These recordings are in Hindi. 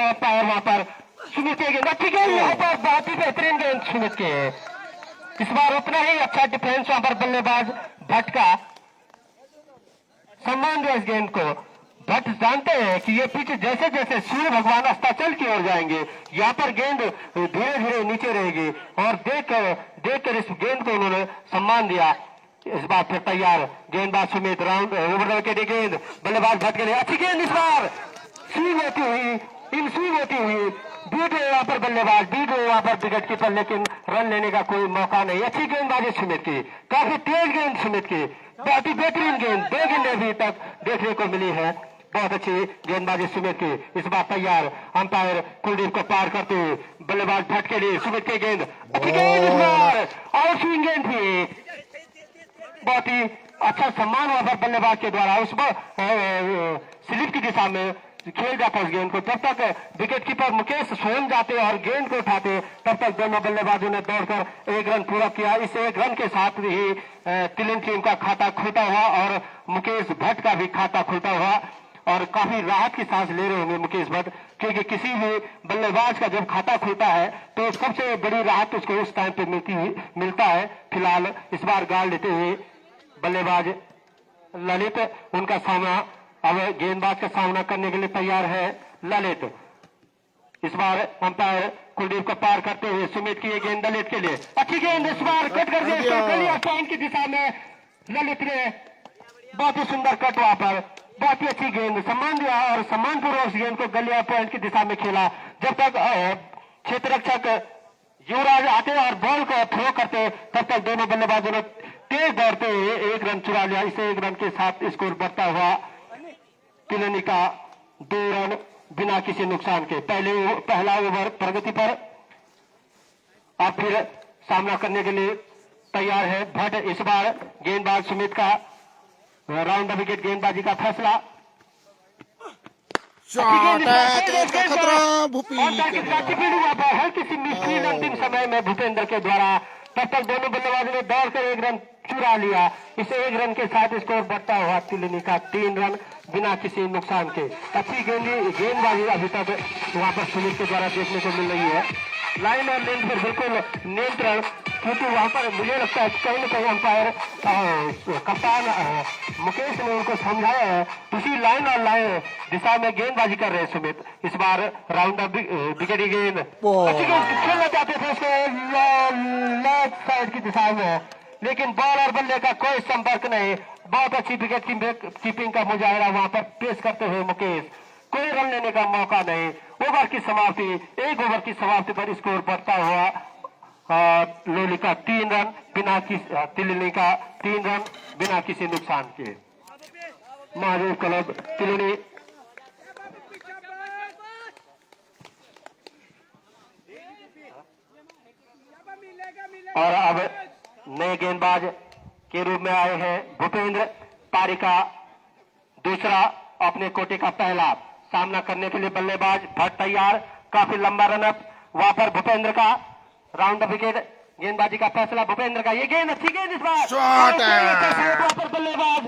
हैं अंपायर वहां पर। सुमित के गेंद अच्छी गेंद यहाँ पर, बहुत ही बेहतरीन गेंद सुमित के। इस बार उतना ही अच्छा डिफेंस वहां पर बल्लेबाज भट्ट का, सम्मान दिया इस गेंद को। भट्ट जानते हैं कि ये पिच जैसे जैसे सूर्य भगवान अस्ताचल की ओर जाएंगे, यहाँ पर गेंद धीरे धीरे नीचे रहेगी, और देखकर इस गेंद को उन्होंने सम्मान दिया। इस बार फिर तैयार गेंदबाज सुमित, राउंड ओवर विकेट गेंद बल्लेबाज भट्ट के लिए अच्छी गेंद, इस बार स्विंग होती हुई, इन स्विंग होती हुई बीट वहां पर बल्लेबाज, बीट वहां पर विकेट कीपर, लेकिन रन लेने का कोई मौका नहीं। अच्छी गेंदबाजी सुमित की, काफी तेज गेंद सुमित की, बहुत ही बेहतरीन गेंद, 2 गेंदें अभी तक देखने को मिली है। बहुत अच्छी गेंदबाजी सुमित की। इस बार तैयार अंपायर कुलदीप को पार करते हुए बल्लेबाज भट्ट के लिए सुमित की गेंद, अच्छी गेंद इस बार, और स्विंग गेंद थी। बहुत ही अच्छा सम्मान वहां पर बल्लेबाज के द्वारा उस स्लिप की दिशा में खेल जाता उस गेंद को। तब तक विकेट कीपर मुकेश स्वयं जाते और गेंद को उठाते, तब तक दोनों बल्लेबाजों ने दौड़कर 1 रन पूरा किया। इस 1 रन के साथ ही तिलिन टीम का खाता खुलता हुआ और मुकेश भट्ट का भी खाता खुलता हुआ, और काफी राहत की सांस ले रहे होंगे मुकेश भट्ट, क्योंकि किसी भी बल्लेबाज का जब खाता खुलता है तो सबसे बड़ी राहत उसको उस टाइम पे मिलता है। फिलहाल इस बार गाल लेते हुए बल्लेबाज ललित, उनका सामना अब गेंदबाज का सामना करने के लिए तैयार है ललित। इस बार अंपायर कुलदीप को पार करते हुए सुमित की गेंद ललित के लिए, अच्छी गेंद, इस बार कट कर दिया पॉइंट की दिशा में ललित ने, बहुत ही सुंदर कट वहां पर, बहुत ही अच्छी गेंद, सम्मान दिया और सम्मानपूर्वक गेंद को गलिया पॉइंट की दिशा में खेला। जब तक क्षेत्र रक्षक युवराज आते और बॉल को थ्रो करते, तब तक दोनों बल्लेबाजों ने तेज दौड़ते हुए 1 रन चुरा लिया। इसे 1 रन के साथ स्कोर बढ़ता हुआ तिलनी का 2 रन बिना किसी नुकसान के। पहला ओवर प्रगति पर, और फिर सामना करने के लिए तैयार है भट्ट। इस बार गेंदबाज सुमित का राउंड द विकेट गेंदबाजी का फैसला, हल्की सी मिसफील्ड अंतिम समय में भूपेंद्र के द्वारा। तब तक दोनों बल्लेबाजों ने दौड़कर 1 रन चुरा लिया। इसे 1 रन के साथ स्कोर बढ़ता हुआ तिलिनी का 3 रन बिना किसी नुकसान के। अच्छी गेंदबाजी अभी तक वहां पर सुमित के द्वारा देखने को मिल रही है। लाइन और लेंथ पर बिल्कुल नियंत्रण, क्योंकि वहां पर मुझे लगता है कहीं न कहीं अंपायर कप्तान मुकेश ने उनको समझाया है, उसी लाइन और लाइन दिशा में गेंदबाजी कर रहे हैं सुमित। इस बार राउंड ऑफ विकेट गेंद, अच्छी गेंद खेलना चाहते थे उसको लेफ्ट साइड की दिशा में, लेकिन बॉल और बल्ले का कोई संपर्क नहीं। बहुत अच्छी विकेट कीपिंग का मुजाहिरा वहां पर पेश करते हुए मुकेश, कोई रन लेने का मौका नहीं। ओवर की समाप्ति, 1 ओवर की समाप्ति पर स्कोर बढ़ता हुआ लोली का 3 रन बिना तिलिनी का 3 रन बिना किसी नुकसान के। महादेव क्लब तिलिनी और अब नए गेंदबाज के रूप में आए हैं भूपेंद्र। पारी का दूसरा, अपने कोटे का पहला सामना करने के लिए बल्लेबाज भट्ट तैयार। काफी लंबा रनअप वहां पर भूपेंद्र का, राउंड द विकेट गेंदबाजी का फैसला भूपेंद्र का। ये गेंद अच्छी गेंद, इस बार वहां पर बल्लेबाज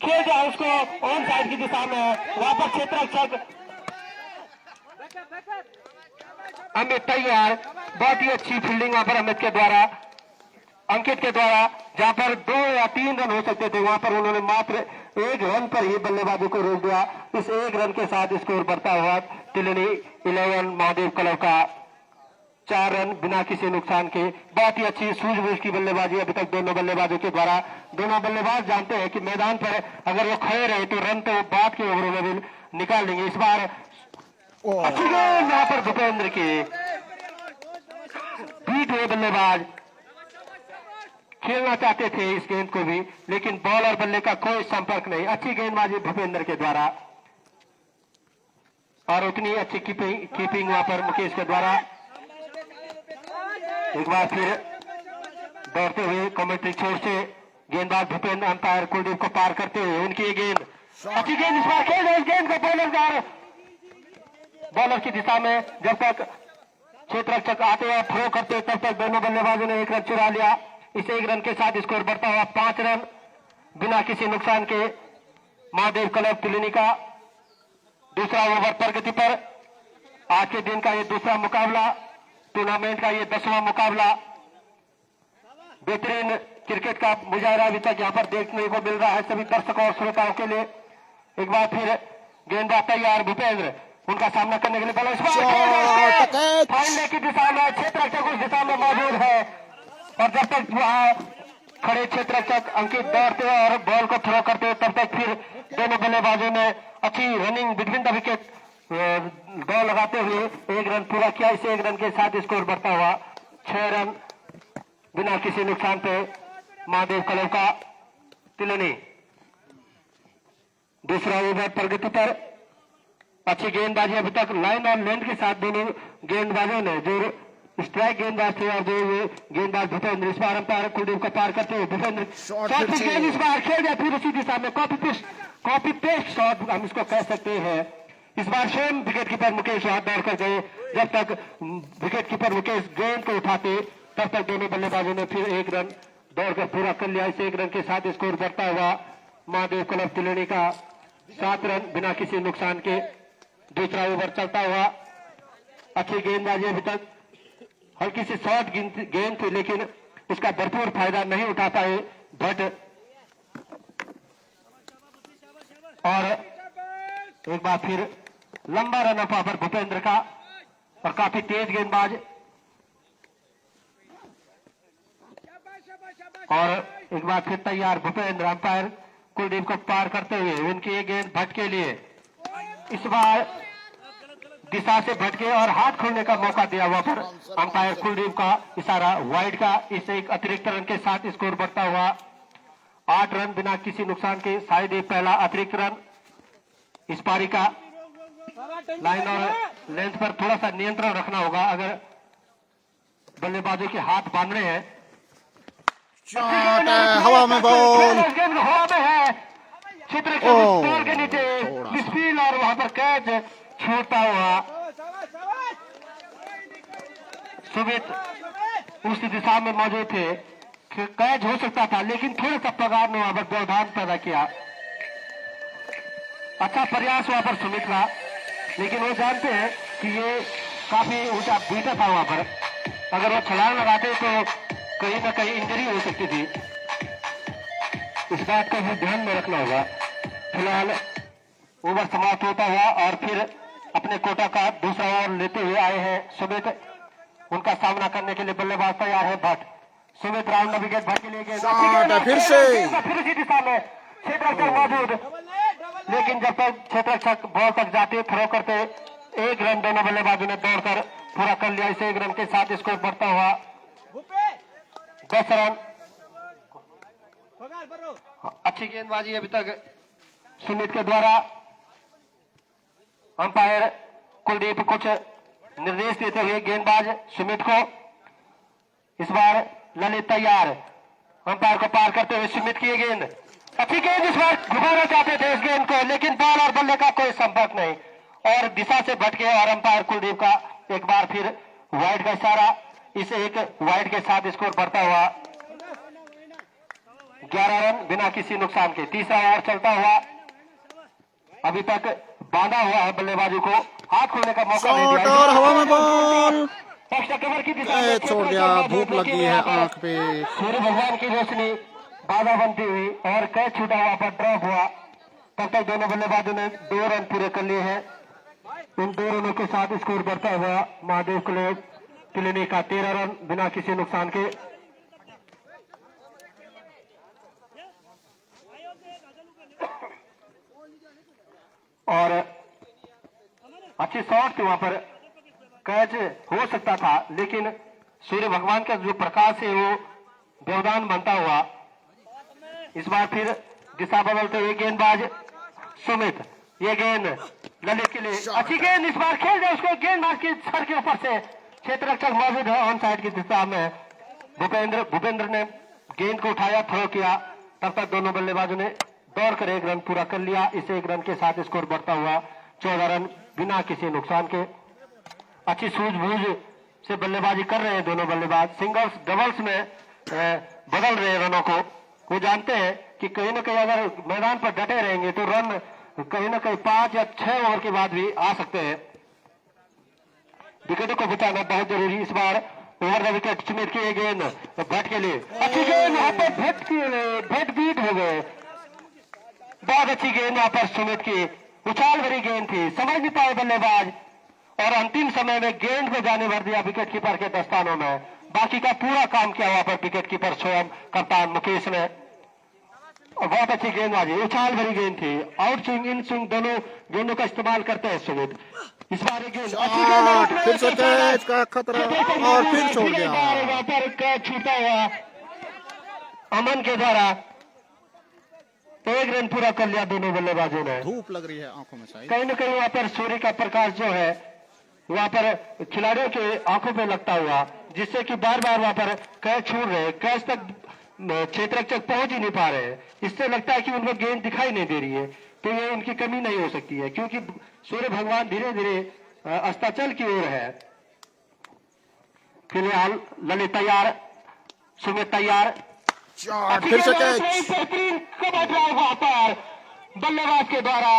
खेल जाए उसको ऑन साइड की दिशा में। वहां पर क्षेत्र रक्षक अमित तैयार, बहुत ही अच्छी फील्डिंग वहां पर अमित के द्वारा, अंकित के द्वारा। जहां पर 2 या 3 रन हो सकते थे, वहां पर उन्होंने मात्र 1 रन पर ही बल्लेबाजों को रोक दिया। इस 1 रन के साथ स्कोर बढ़ता हुआ तिलिनी 11 महादेव क्लब का 4 रन बिना किसी नुकसान के। बहुत ही अच्छी सूझबूझ की बल्लेबाजी अभी तक दोनों बल्लेबाजों के द्वारा। दोनों बल्लेबाज जानते हैं कि मैदान पर अगर वो खड़े रहे तो रन तो बाद के ओवरों में भी निकाल लेंगे। इस बार अच्छी गेंद यहाँ पर भूपेंद्र की, बीट हुए बल्लेबाज खेलना चाहते थे इस गेंद को भी, लेकिन बॉल और बल्ले का कोई संपर्क नहीं। अच्छी गेंदबाजी भूपेंद्र के द्वारा और उतनी अच्छी कीपिंग वहां पर मुकेश के द्वारा। एक बार फिर दौड़ते हुए कमेंट्री छोर से गेंदबाज भूपेंद्र अंपायर कुलदीप को पार करते हुए उनकी गेंद, अच्छी गेंद, इस बार खेल इस गेंद को बॉलर की दिशा में। जब तक क्षेत्र रक्षक आते और थ्रो करते, तब तक दोनों बल्लेबाजों ने 1 रन चुरा लिया। इस 1 रन के साथ स्कोर बढ़ता हुआ 5 रन बिना किसी नुकसान के। महादेव क्लब तिलिनी का दूसरा ओवर प्रगति पर, आज के दिन का ये दूसरा मुकाबला, टूर्नामेंट का ये 10वां मुकाबला। बेहतरीन क्रिकेट का मुजाहरा अभी तक यहाँ पर देखने को मिल रहा है सभी दर्शकों और श्रोताओं के लिए। एक बार फिर गेंदबाज तैयार भूपेंद्र, उनका सामना करने के लिए बल्ला फाइनल की दिशा में क्षेत्र रक्षक उस दिशा में मौजूद है और जब तक वहां खड़े क्षेत्र रक्षक अंकित दौड़ते और बॉल को थ्रो करते तब तक फिर दोनों बल्लेबाजों ने अच्छी रनिंग बिटवीन द विकेट दौड़ लगाते हुए 1 रन पूरा किया। इस 1 रन के साथ स्कोर बढ़ता हुआ 6 रन बिना किसी नुकसान पे महादेव क्लब का तिलनी। दूसरा ओवर प्रगति पर, अच्छी गेंदबाजी अभी तक लाइन और लेंथ के साथ दोनों गेंदबाजों ने, जो स्ट्राइक गेंदबाज थे और जो गेंदबाज भूपेंद्र, इस बार अंपायर कुलदीप को पार करते हुए भूपेंद्र गेंद इस बार खेल गया फिर उसी दिशा में कॉपी पेस्ट शॉट हम इसको कह सकते हैं। इस बार स्वयं विकेट कीपर मुकेश हाथ दौड़ कर गए। जब तक विकेट कीपर मुकेश गेंद को उठाते तब तक दोनों बल्लेबाजों ने फिर 1 रन दौड़कर पूरा कर लिया। इस 1 रन के साथ स्कोर बढ़ता हुआ महादेव क्लब तिलनी का 7 रन बिना किसी नुकसान के। दूसरा ओवर चलता हुआ, अच्छी गेंदबाजी अभी तक, हल्की सी शॉर्ट गेंद थी लेकिन उसका भरपूर फायदा नहीं उठा पाए भट्ट। और एक बार फिर लंबा रन अप पर भूपेंद्र का और काफी तेज गेंदबाज। और एक बार फिर तैयार भूपेंद्र, अंपायर कुलदीप को पार करते हुए उनकी एक गेंद भट्ट के लिए। इस बार दिशा से भटके और हाथ खोलने का मौका दिया हुआ पर अंपायर कुलदीप का इशारा वाइड का। इस एक अतिरिक्त रन के साथ स्कोर बढ़ता हुआ 8 रन बिना किसी नुकसान के। शायद ये पहला अतिरिक्त रन इस पारी का। लाइन और लेंथ पर थोड़ा सा नियंत्रण रखना होगा अगर बल्लेबाजों के हाथ बांधने हैं। हवा में बॉल, हवा में है, क्षेत्र के नीचे स्पीड और वहां पर कैच छूटता हुआ। सुमित उस दिशा में मौजूद थे, कैच हो सकता था लेकिन थोड़ा सा पगार ने वहां पर व्यवधान पैदा किया। अच्छा प्रयास वहां पर सुमित का, लेकिन वो जानते हैं कि ये काफी ऊंचा बीटा था वहां पर, अगर वो छलांग लगाते तो कहीं ना कहीं इंजरी हो सकती थी। इस बात को भी ध्यान में रखना होगा। फिलहाल ओवर समाप्त होता हुआ और फिर अपने कोटा का दूसरा ओवर लेते हुए आए हैं सुमित। उनका सामना करने के लिए बल्लेबाज तैयार है भट्ट। सुमित राउंड विकेट भट्ट के लिए फिर से इसी दिशा में क्षेत्र रक्षक मौजूद, लेकिन जब तक क्षेत्र रक्षक बॉल तक जाते थ्रो करते 1 रन दोनों बल्लेबाजों ने दौड़कर पूरा कर लिया। इसे 1 रन के साथ स्कोर बढ़ता हुआ 10 रन। अच्छी गेंदबाजी अभी तक सुमित के द्वारा। अंपायर कुलदीप कुछ निर्देश देते हुए गेंदबाज सुमित को। इस बार ललित तैयार, अंपायर को पार करते हुए सुमित की गेंद, अच्छी गेंद इस बार घुमाना चाहते थे इस गेंद को, लेकिन बॉल और बल्ले का कोई संपर्क नहीं और दिशा से भटके और अंपायर कुलदीप का एक बार फिर वाइड का इशारा। इस एक वाइड के साथ स्कोर बढ़ता हुआ 11 रन बिना किसी नुकसान के। तीसरा ओवर चलता हुआ, अभी तक बांधा हुआ है बल्लेबाजों को, हाथ खोलने का मौका नहीं दिया। और हवा में बॉल कवर की दिशा में छोड़ दिया, धूप लगी है आंख पे। सूर्य भगवान की रोशनी बाधा बनती हुई और कैच छूटा हुआ पर ड्रॉप हुआ। तब तक दोनों बल्लेबाजों ने 2 रन पूरे कर लिए हैं। इन 2 रनों के साथ स्कोर बढ़ता हुआ महादेव क्लब तिलनी का 13 रन बिना किसी नुकसान के। और अच्छी शॉट थी वहां पर, कैच हो सकता था लेकिन सूर्य भगवान का जो प्रकाश है वो व्यवधान बनता हुआ। इस बार फिर दिशा बदलते हुए गेंदबाज सुमित, ये गेंद ललित के लिए, अच्छी गेंद इस बार खेल जाए उसको, गेंदबाज की सर के ऊपर से क्षेत्र रक्षक मौजूद है ऑन साइड की दिशा में। भूपेंद्र ने गेंद को उठाया, थ्रो किया, तब तक दोनों बल्लेबाजों ने दौड़कर 1 रन पूरा कर लिया। इस 1 रन के साथ स्कोर बढ़ता हुआ 14 रन बिना किसी नुकसान के। अच्छी सूझबूझ से बल्लेबाजी कर रहे हैं दोनों बल्लेबाज, सिंगल्स डबल्स में बदल रहे हैं रनों को। वो जानते हैं कि कहीं ना कहीं अगर मैदान पर डटे रहेंगे तो रन कहीं ना कहीं 5 या 6 ओवर के बाद भी आ सकते हैं। विकेटों को बचाना बहुत जरूरी। इस बार ओवर द विकेट सुमित की गेंद भट्ट के लिए, अच्छी गेंद यहाँ पर भट्ट बीट हो गए। बहुत अच्छी गेंद यहाँ पर सुमित की, उछाल भरी गेंद थी, समझ नहीं पाए बल्लेबाज और अंतिम समय में गेंद को जाने भर दिया विकेट कीपर के दस्तानों में। बाकी का पूरा काम किया वहां पर विकेट कीपर स्वयं कप्तान मुकेश ने। और बहुत अच्छी गेंदबाजी, उछाल भरी गेंद थी, आउट स्विंग इन स्विंग दोनों गेंदों का इस्तेमाल करते हैं सुमित। इस बार एक गेंद अच्छी गेंद, फिर से कैच का खतरा और फिर छोड़ दिया। वहां पर कैच छूटा हुआ अमन के द्वारा। एक रन पूरा कर लिया दोनों बल्लेबाजों ने। धूप लग रही है आंखों में शायद। कहीं न कहीं वहां पर सूर्य का प्रकाश जो है वहां पर खिलाड़ियों के आंखों पे लगता हुआ, जिससे कि बार बार वहां पर कैच छूट रहे, कैच तक क्षेत्र तक पहुंच ही नहीं पा रहे हैं। इससे लगता है कि उनको गेंद दिखाई नहीं दे रही है, तो ये उनकी कमी नहीं हो सकती है, क्योंकि सूर्य भगवान धीरे धीरे अस्ताचल की ओर है। फिलहाल ललित तैयार, सुमित तैयार, फिर से कैच, वहां पर बल्लेबाज के द्वारा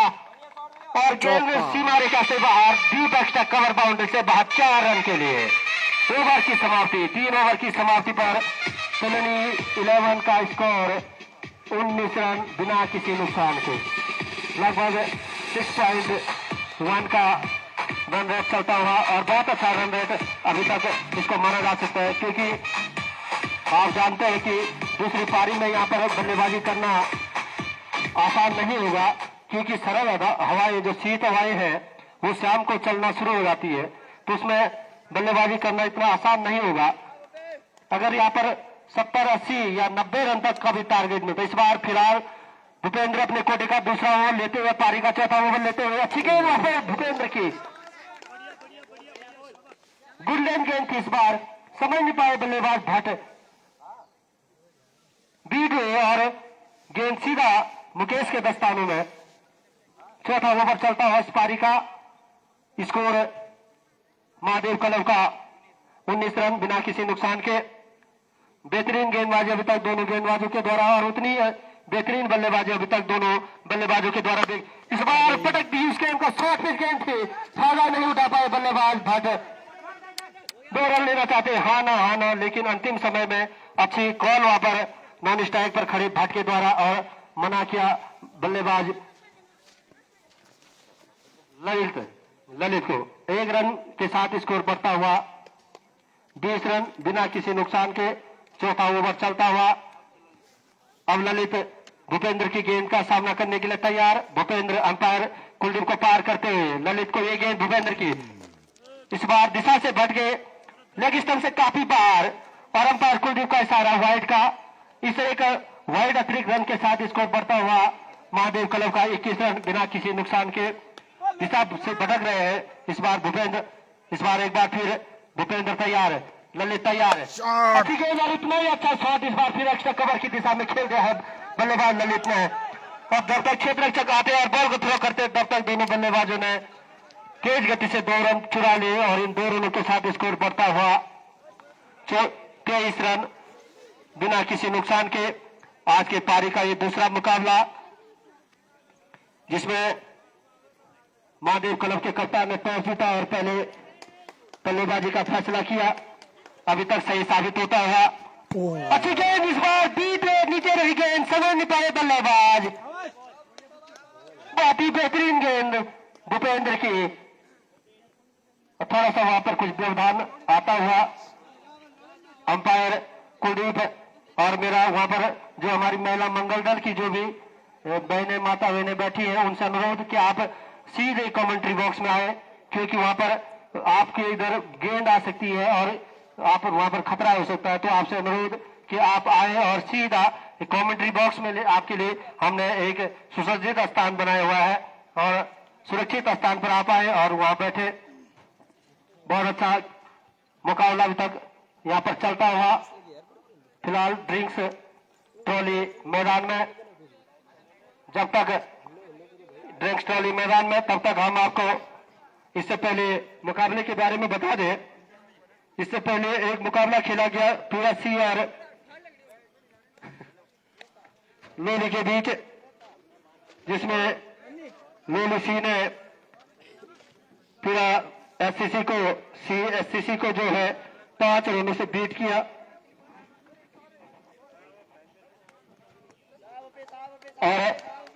और गेंद सीमा रेखा से बाहर, डीप एक्स्ट्रा कवर बाउंड्री से बाहर 4 रन के लिए। ओवर की समाप्ति, 3 ओवर की समाप्ति पर कॉलोनी 11 का स्कोर 19 रन बिना किसी नुकसान के। लगभग 6.1 का रन रेट चलता हुआ और बहुत अच्छा रन रेट अभी तक इसको माना जा सकता है, क्योंकि आप जानते हैं कि दूसरी पारी में यहाँ पर बल्लेबाजी करना आसान नहीं होगा, क्योंकि सरल हवाएं जो शीत हवाएं हैं वो शाम को चलना शुरू हो जाती है, तो उसमें बल्लेबाजी करना इतना आसान नहीं होगा। अगर यहाँ पर 70, 80 या 90 रन तक का भी टारगेट मिलता। इस बार फिलहाल भूपेंद्र अपने कोटे का दूसरा ओवर लेते हुए, पारी का चौथा ओवर लेते हुए, अच्छी गेंद वहां पर भूपेंद्र की, गुड लेंथ गेंद थी। इस बार समझ नहीं पाए बल्लेबाज भट्ट, बीट हुए और गेंद सीधा मुकेश के दस्तानों में। चौथा ओवर चलता हुआ इस पारी का स्कोर महादेव क्लब का 19 रन बिना किसी नुकसान के। बेहतरीन गेंदबाजी अभी तक दोनों गेंदबाजों के द्वारा और उतनी बेहतरीन बल्लेबाजी अभी तक दोनों बल्लेबाजों के द्वारा। इस बार पटक दी उस गेंद को, शॉर्ट पिच गेंद थी, फायदा नहीं उठा पाए बल्लेबाज भट्ट। 2 रन लेना चाहते, हाँ ना, लेकिन अंतिम समय में अच्छी कॉल वहां पर नॉन स्ट्राइक पर खड़े भट्ट के द्वारा और मना किया बल्लेबाज ललित को। 1 रन के साथ स्कोर बढ़ता हुआ 20 रन बिना किसी नुकसान के। चौथा ओवर चलता हुआ, अब ललित भूपेंद्र की गेंद का सामना करने के लिए तैयार। भूपेंद्र अंपायर कुलदीप को पार करते हुए ललित को ये गेंद भूपेंद्र की, इस बार दिशा से भट गए, लेग स्टंप से काफी बाहर और अंपायर कुलदीप का इशारा वाइड का। इस एक वाइड अतिरिक्त रन के साथ स्कोर बढ़ता हुआ महादेव क्लब का 21 रन बिना किसी नुकसान के। दिशा से भटक रहे हैं इस बार भूपेंद्र, इस बार एक बार फिर भूपेंद्र तैयार है, ललित तैयार है, अच्छी गेंद और इतना ही अच्छा शॉट। इस बार फिर एक्स्ट्रा कवर की दिशा में खेल रहा है बल्लेबाज ललित ने। और जब तक क्षेत्र रक्षक आते और बॉल को थ्रो करते तब तक दोनों बल्लेबाजों ने तेज गति से 2 रन चुरा लिए और इन 2 रनों के साथ स्कोर बढ़ता हुआ 23 रन बिना किसी नुकसान के। आज के पारी का ये दूसरा मुकाबला, जिसमें महादेव क्लब के कप्तान ने टॉस जीता और पहले बल्लेबाजी का फैसला किया। अभी तक सही साबित होता हुआ अच्छी गेंद, इस बार बीट नीचे रही गेंद, समझ नहीं पाए बल्लेबाज। बहुत ही बेहतरीन गेंद भूपेंद्र की, थोड़ा सा वहां पर कुछ व्यवधान आता हुआ। अंपायर कुलदीप और मेरा वहां पर जो हमारी महिला मंगल दल की जो भी बहने माता बहने बैठी है, उनसे अनुरोध कि आप सीधे कमेंट्री बॉक्स में आए, क्योंकि वहां पर आपके इधर गेंद आ सकती है और आप वहां पर खतरा हो सकता है। तो आपसे अनुरोध कि आप आए और सीधा कमेंट्री बॉक्स में आपके लिए हमने एक सुसज्जित स्थान बनाया हुआ है और सुरक्षित स्थान पर आप आए और वहां बैठे। बहुत अच्छा मुकाबला अभी तक यहाँ पर चलता हुआ। फिलहाल ड्रिंक्स ट्रॉली मैदान में, जब तक ड्रिंक्स ट्रॉली मैदान में तब तक हम आपको इससे पहले मुकाबले के बारे में बता दें। इससे पहले एक मुकाबला खेला गया पीएससी और लोली के बीच, जिसमें लोली सी ने पूरा एससीसी को जो है 5 रनों से बीट किया। और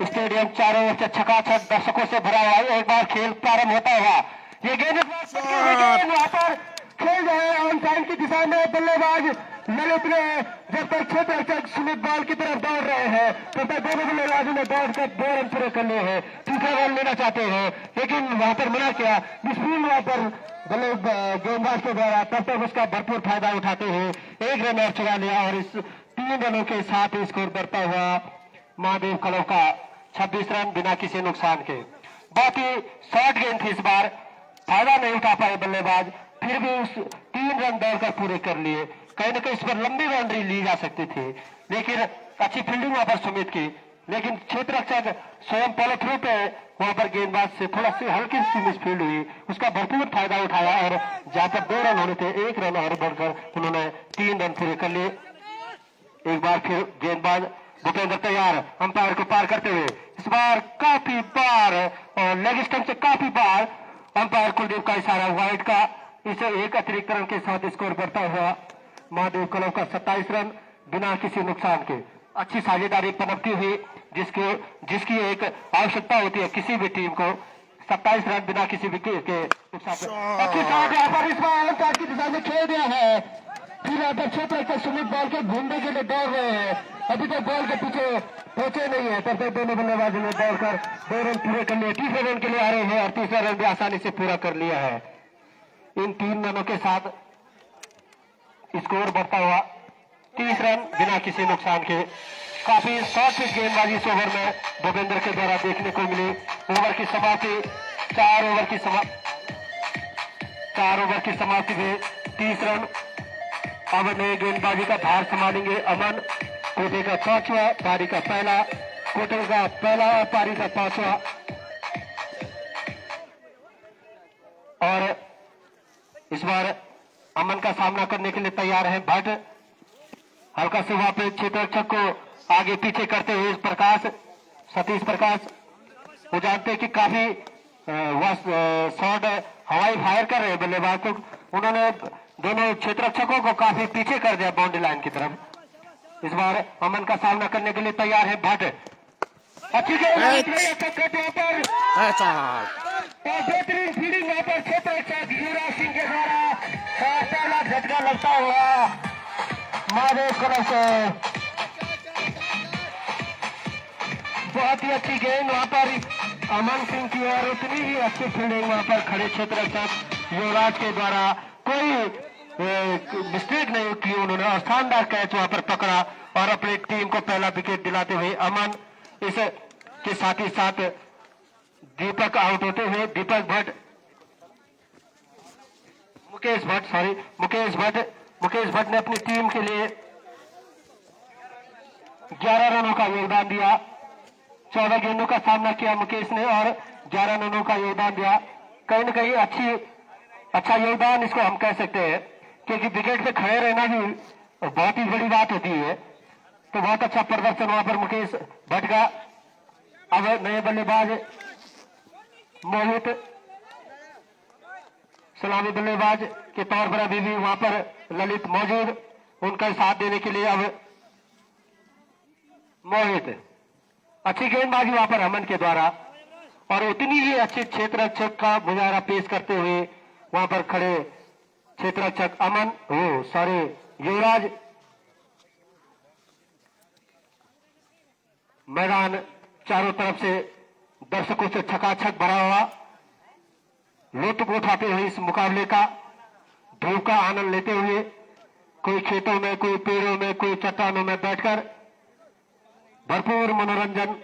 स्टेडियम चारों ओर से छकाछक दर्शकों से भरा हुआ है। एक बार खेल प्रारंभ होता हुआ ये गेंद वहां पर खेल रहे हैं ऑन साइड की दिशा में। बल्लेबाज ललित ने जब तक क्षेत्र रक्षक सुमित बॉल की तरफ दौड़ रहे हैं तब तक दोनों बल्लेबाजों ने दौड़कर 2 रन पूरे कर लिए हैं। तीसरा रन लेना चाहते हैं लेकिन वहां पर मना किया। स्पिन वहां पर गेंदबाज के द्वारा तब तक उसका भरपूर फायदा उठाते हुए 1 रन और चुरा लिया और इस 3 रनों के साथ स्कोर बढ़ता हुआ महादेव क्लब का 26 रन बिना किसी नुकसान के। बहुत ही शॉर्ट गेंद थी इस बार, फायदा नहीं उठा पाए बल्लेबाज, फिर भी उस 3 रन दौड़कर पूरे कर लिए। कहीं न कहीं इस पर लंबी बाउंड्री ली जा सकती थी लेकिन अच्छी फील्डिंग वहां पर सुमित की, लेकिन क्षेत्र रक्षक स्वयं फॉलो थ्रू पे वहां पर गेंदबाज से थोड़ा सी हल्की सी मिसफील्ड हुई, उसका भरपूर फायदा उठाया और जहां पर 2 रन होने थे 1 रन और बढ़कर उन्होंने 3 रन पूरे कर लिए। एक बार फिर गेंदबाज भूपेंद्र तैयार अंपायर को पार करते हुए, इस बार काफी बार और लेग स्टंप से काफी बार अंपायर कुलदीप का इशारा वाइड का। इसे 1 अतिरिक्त रन के साथ स्कोर बढ़ता हुआ महादेव क्लब का 27 रन बिना किसी नुकसान के। अच्छी साझेदारी पनपती हुई जिसकी एक आवश्यकता होती है किसी भी टीम को। 27 रन बिना किसी भी के नुकसान। अच्छी साझ यहाँ पर इस बार अंपायर की दिशा में खेल दिया है। फिर यहाँ पर क्षेत्र रक्षक सुमित बॉल के घूमने के लिए दौड़ रहे हैं, अभी तक बॉल के पीछे पहुंचे नहीं है तब तक दोनों बल्लेबाजों ने दौड़कर 2 रन पूरे कर लिए। तीसरे रन के लिए आ रहे हैं और तीसरा रन भी आसानी से पूरा कर लिया है। इन 3 रनों के साथ स्कोर बढ़ता हुआ 30 रन बिना किसी नुकसान के। काफी शॉर्ट पिच गेंदबाजी इस ओवर में भूपेंद्र के द्वारा देखने को मिली। ओवर की समाप्ति 4 ओवर की समाप्ति में 30 रन। अब नए गेंदबाजी का भार संभालेंगे अमन। कोटे का 5वां, पारी का पहला, कोटे का पहला और पारी का 5वां। और इस बार अमन का सामना करने के लिए तैयार है भट्ट। हल्का से वहां पे क्षेत्र रक्षक को आगे पीछे करते हुए सतीश प्रकाश वो जानते हैं कि काफी शॉट हवाई फायर कर रहे हैं बल्लेबाज को। उन्होंने दोनों क्षेत्र रक्षकों को काफी पीछे कर दिया बाउंड्री लाइन की तरफ। इस बार अमन का सामना करने के लिए तैयार है भट्ट। अच्छी बेहतरीन फील्डिंग यहाँ पर क्षेत्र रक्षक युवराज सिंह के द्वारा पहला झटका लगता हुआ महादेव क्लब को। बहुत ही अच्छी गेंद वहां पर अमन सिंह की और उतनी ही अच्छी फील्डिंग वहां पर खड़े क्षेत्र रक्षक युवराज के द्वारा कोई मिस्टेक नहीं की उन्होंने और शानदार कैच वहां पर पकड़ा और अपनी टीम को पहला विकेट दिलाते हुए अमन। इस के साथ ही साथ दीपक आउट होते हुए मुकेश भट्ट ने अपनी टीम के लिए 11 रनों का योगदान दिया। 14 गेंदों का सामना किया मुकेश ने और 11 रनों का योगदान दिया। कहीं न कहीं अच्छा योगदान इसको हम कह सकते हैं क्योंकि विकेट पे खड़े रहना भी बहुत ही बड़ी बात होती है। तो बहुत अच्छा प्रदर्शन वहां पर मुकेश भट्ट का। अब नए बल्लेबाज मोहित सलामी बल्लेबाज के तौर पर अभी भी वहां पर ललित मौजूद, उनका साथ देने के लिए अब मोहित। अच्छी गेंदबाजी वहां पर अमन के द्वारा और उतनी ही अच्छे क्षेत्र रक्षक का मुजाहरा पेश करते हुए वहां पर खड़े क्षेत्र रक्षक युवराज। मैदान चारों तरफ से दर्शकों से छकाछक भरा हुआ, लुत्फ उठाते हुए इस मुकाबले का, धूप का आनंद लेते हुए, कोई खेतों में, कोई पेड़ों में, कोई चट्टानों में बैठकर भरपूर मनोरंजन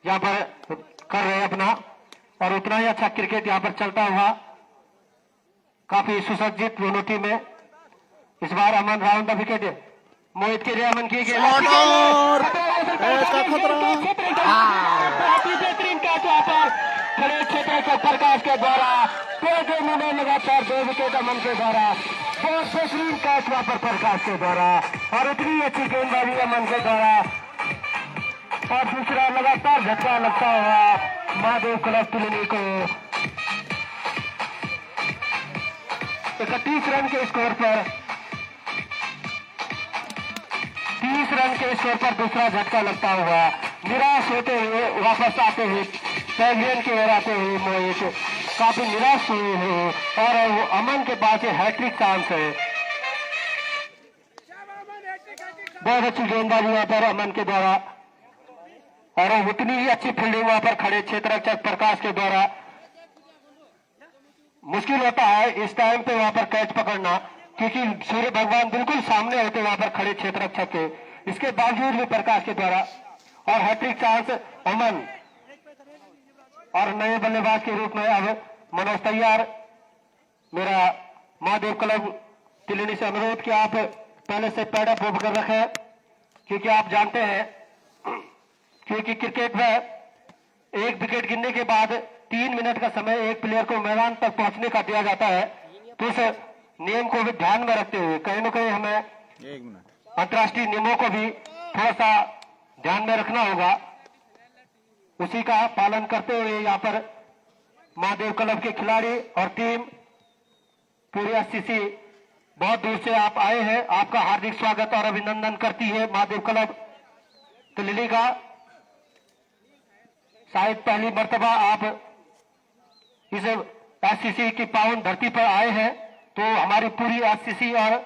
यहाँ पर कर रहे हैं अपना। और उतना ही अच्छा क्रिकेट यहाँ पर चलता हुआ, काफी सुसज्जित दोनों टीमें। इस बार अमन राउंड द विकेट मोहित के लिए अमन की गई बेहतरीन कैच वहां पर खड़े क्षेत्र के प्रकाश के द्वारा लगातार 2 विकेट अमन के द्वारा। बहुत बेहतरीन कैच वहां पर प्रकाश के द्वारा और इतनी अच्छी गेंदबाजी अमन के द्वारा और दूसरा लगातार झटका लगता हुआ महादेव क्लब तिलनी को। 31 रन के स्कोर पर 30 रन के स्कोर पर दूसरा झटका लगता हुआ निराश होते हुए वापस आते हुए पैविलियन की ओर आते हुए मोहित काफी निराश हुए हैं और अमन के पास हैट्रिक चांस है। बहुत अच्छी गेंदबाजी वहां पर अमन के द्वारा और उतनी ही अच्छी फील्डिंग वहां पर खड़े क्षेत्ररक्षक प्रकाश के द्वारा। मुश्किल होता है इस टाइम पे वहां पर कैच पकड़ना क्योंकि सूर्य भगवान बिल्कुल सामने होते वहां पर खड़े क्षेत्ररक्षक के, इसके बावजूद भी प्रकाश के द्वारा और हैट्रिक चांस अमन और नए बल्लेबाज के रूप में अब मनोज तैयार। मेरा महादेव क्लब तिलिनी से अनुरोध कि आप पहले से पैडअप बुक कर रखें क्योंकि आप जानते हैं क्योंकि क्रिकेट में एक विकेट गिरने के बाद 3 मिनट का समय एक प्लेयर को मैदान तक पहुंचने का दिया जाता है, तो उस नियम को भी ध्यान में रखते हुए कहीं न कहीं हमें अंतर्राष्ट्रीय नियमों को भी थोड़ा सा ध्यान में रखना होगा। उसी का पालन करते हुए यहाँ पर महादेव क्लब के खिलाड़ी और टीम पूरी एससीसी बहुत दूर से आप आए हैं, आपका हार्दिक स्वागत और अभिनंदन करती है महादेव क्लब तिलिनी का। शायद पहली मर्तबा आप इस एससीसी की पावन धरती पर आए हैं, तो हमारी पूरी एससीसी और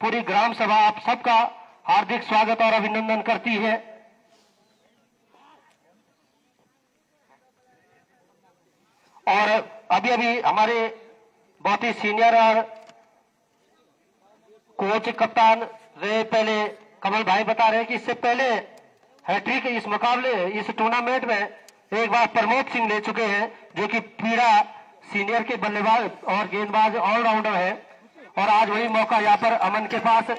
पूरी ग्राम सभा आप सबका हार्दिक स्वागत और अभिनंदन करती है। और अभी अभी हमारे बहुत ही सीनियर और कोच कप्तान रहे पहले कमल भाई बता रहे हैं कि इससे पहले हैट्रिक इस मुकाबले इस टूर्नामेंट में एक बार प्रमोद सिंह ले चुके हैं जो कि पीड़ा सीनियर के बल्लेबाज और गेंदबाज ऑलराउंडर है और आज वही मौका यहाँ पर अमन के पास।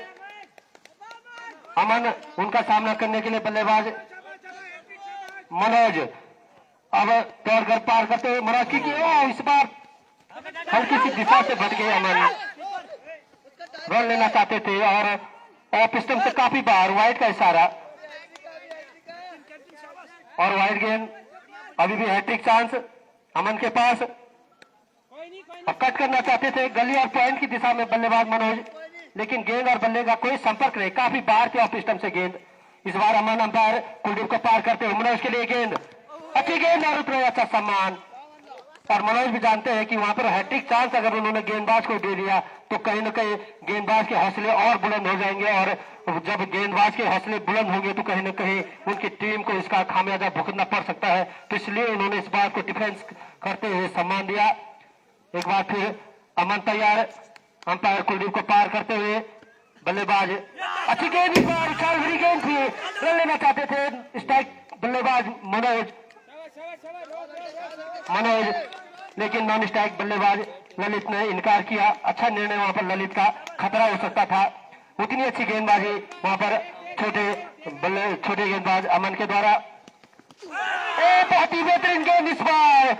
अमन उनका सामना करने के लिए बल्लेबाज मनोज अब दौड़कर पार करते हुए मनोज की इस बार हल्की सी दिशा से भटके अमन रन लेना चाहते थे और ऑफ स्टंप से काफी बाहर वाइड का इशारा और वाइड गेंद। अभी भी हैट्रिक चांस अमन के पास, अब कट करना चाहते थे गली और पॉइंट की दिशा में बल्लेबाज मनोज, लेकिन गेंद और बल्ले का कोई संपर्क नहीं, काफी बाहर के ऑफ स्टंप से गेंद। इस बार अमन अंपायर कुलदीप को पार करते हुए मनोज के लिए गेंद, अच्छी गेंद और उतरे अच्छा सम्मान। और मनोज भी जानते हैं कि वहां पर हैट्रिक चांस अगर उन्होंने गेंदबाज को दे दिया तो कहीं न कहीं गेंदबाज के हौसले और बुलंद हो जाएंगे और जब गेंदबाज के हौसले बुलंद होंगे तो कहीं न कहीं उनकी टीम को इसका खामियाजा भुगतना पड़ सकता है, तो इसलिए उन्होंने इस बात को डिफेंस करते हुए सम्मान दिया। एक बार फिर अमन तैयार, अंपायर कुलदीप को पार करते हुए बल्लेबाज अच्छी गेंद, इस बार भरी गेंद थी, रन लेना चाहते थे स्ट्राइक बल्लेबाज मनोज, लेकिन नॉन स्ट्राइक बल्लेबाज ललित ने इनकार किया। अच्छा निर्णय वहां पर ललित का, खतरा हो सकता था, उतनी अच्छी गेंदबाजी वहां पर छोटे गेंदबाज अमन के द्वारा। बहुत ही बेहतरीन गेंद, इस बार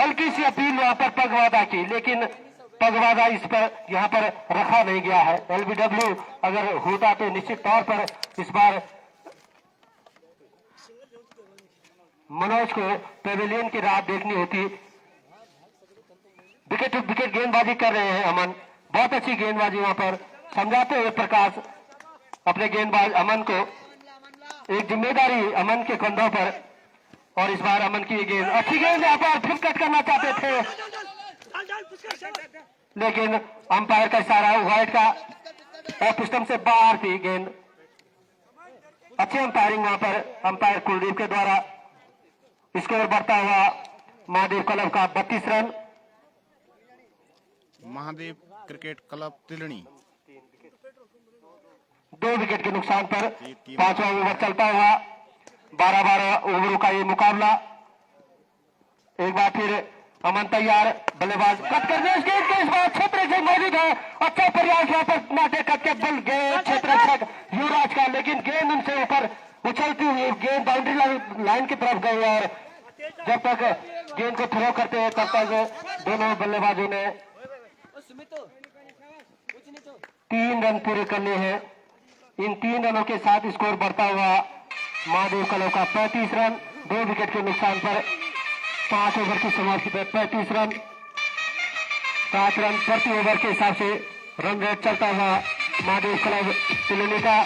हल्की सी अपील वहां पर पगवादा की, लेकिन पगवादा इस पर यहाँ पर रखा नहीं गया है। एलबीडब्ल्यू अगर होता तो निश्चित तौर पर इस बार मनोज को पेविलियन की राह देखनी होती। विकेट टू विकेट गेंदबाजी कर रहे हैं अमन, बहुत अच्छी गेंदबाजी वहां पर समझाते हुए प्रकाश अपने गेंदबाज अमन को, एक जिम्मेदारी अमन के कंधों पर। और इस बार अमन की गेंद, अच्छी गेंद, यहाँ पर फिर कट करना चाहते थे लेकिन अंपायर का इशारा वाइड का ऑफ स्टंप से बाहर थी गेंद। अच्छी अंपायरिंग वहां पर अंपायर कुलदीप के द्वारा। स्कोर बढ़ता हुआ महादेव क्लब का 32 run. Mahadev cricket club Tilni 2 wicket के नुकसान पर 5वां ओवर चलता हुआ 12-12 ओवरों का ये मुकाबला। एक बार फिर अमन तैयार, बल्लेबाज कट करने इस गेंद के, इस बार क्षेत्र से मौजूद है, अच्छा प्रयास वहां पर नाटे कट के बल गेंद क्षेत्र युवराज का, लेकिन गेंद उनसे ऊपर उछलती हुई गेंद बाउंड्री लाइन की तरफ गई और जब तक गेंद को थ्रो करते हैं तब तक दोनों बल्लेबाजों ने 3 रन पूरे करने हैं। इन 3 रनों के साथ स्कोर बढ़ता हुआ महादेव क्लब का 35 रन, 2 विकेट के नुकसान पर 5 ओवर की समाप्ति पर 35 रन। 7 रन प्रति ओवर के हिसाब से रन रेट चलता हुआ महादेव क्लब तिलनी का।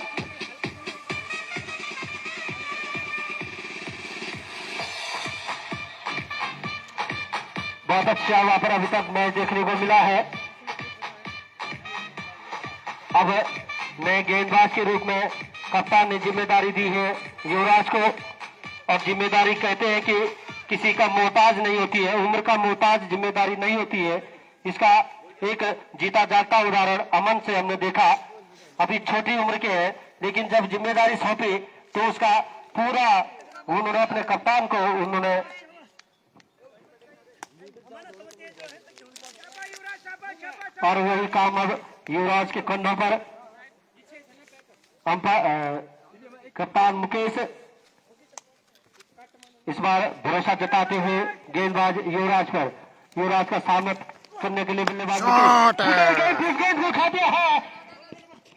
बहुत अच्छा वहां पर अभी तक मैच देखने को मिला है। अब नए गेंदबाज के रूप में कप्तान ने जिम्मेदारी दी है युवराज को, और जिम्मेदारी कहते हैं कि किसी का मोहताज नहीं होती है, उम्र का मोहताज जिम्मेदारी नहीं होती है। इसका एक जीता जागता उदाहरण अमन से हमने देखा। अभी छोटी उम्र के हैं, लेकिन जब जिम्मेदारी सौंपी तो उसका पूरा उन्होंने अपने कप्तान को उन्होंने और वही काम अब युवराज के कंधों पर कप्तान मुकेश इस बार भरोसा जताते हुए गेंदबाज युवराज पर, युवराज का सामना करने के लिए बल्लेबाज गेंद को उठा दिया है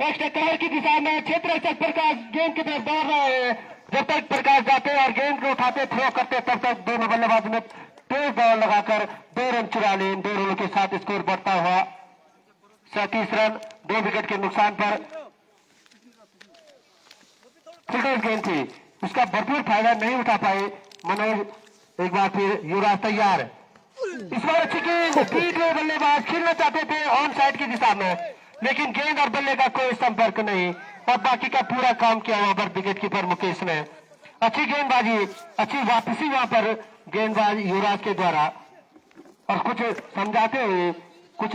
एक्स्ट्रा कवर की दिशा में। क्षेत्र तक प्रकाश गेंद की तरफ दौड़ रहे हैं। जब तक प्रकाश जाते और गेंद को उठाते थ्रो करते तब तक दोनों बल्लेबाज ने तेज दौड़ लगाकर 2 रन चुरा लिए। 2 रनों के साथ स्कोर बढ़ता हुआ 37 रन 2 विकेट के नुकसान पर। फिल्डर्स गेंद थी, उसका भरपूर फायदा नहीं उठा पाए मनोज। एक बार फिर युवराज तैयार, इस बार अच्छी गेंद पीट में बल्लेबाज खेलना चाहते थे ऑन साइड की दिशा में, लेकिन गेंद और बल्ले का कोई संपर्क नहीं और बाकी का पूरा काम किया वहां पर विकेट कीपर मुकेश ने। अच्छी गेंदबाजी, अच्छी वापसी वहां पर गेंदबाज युवराज के द्वारा, और कुछ समझाते हुए कुछ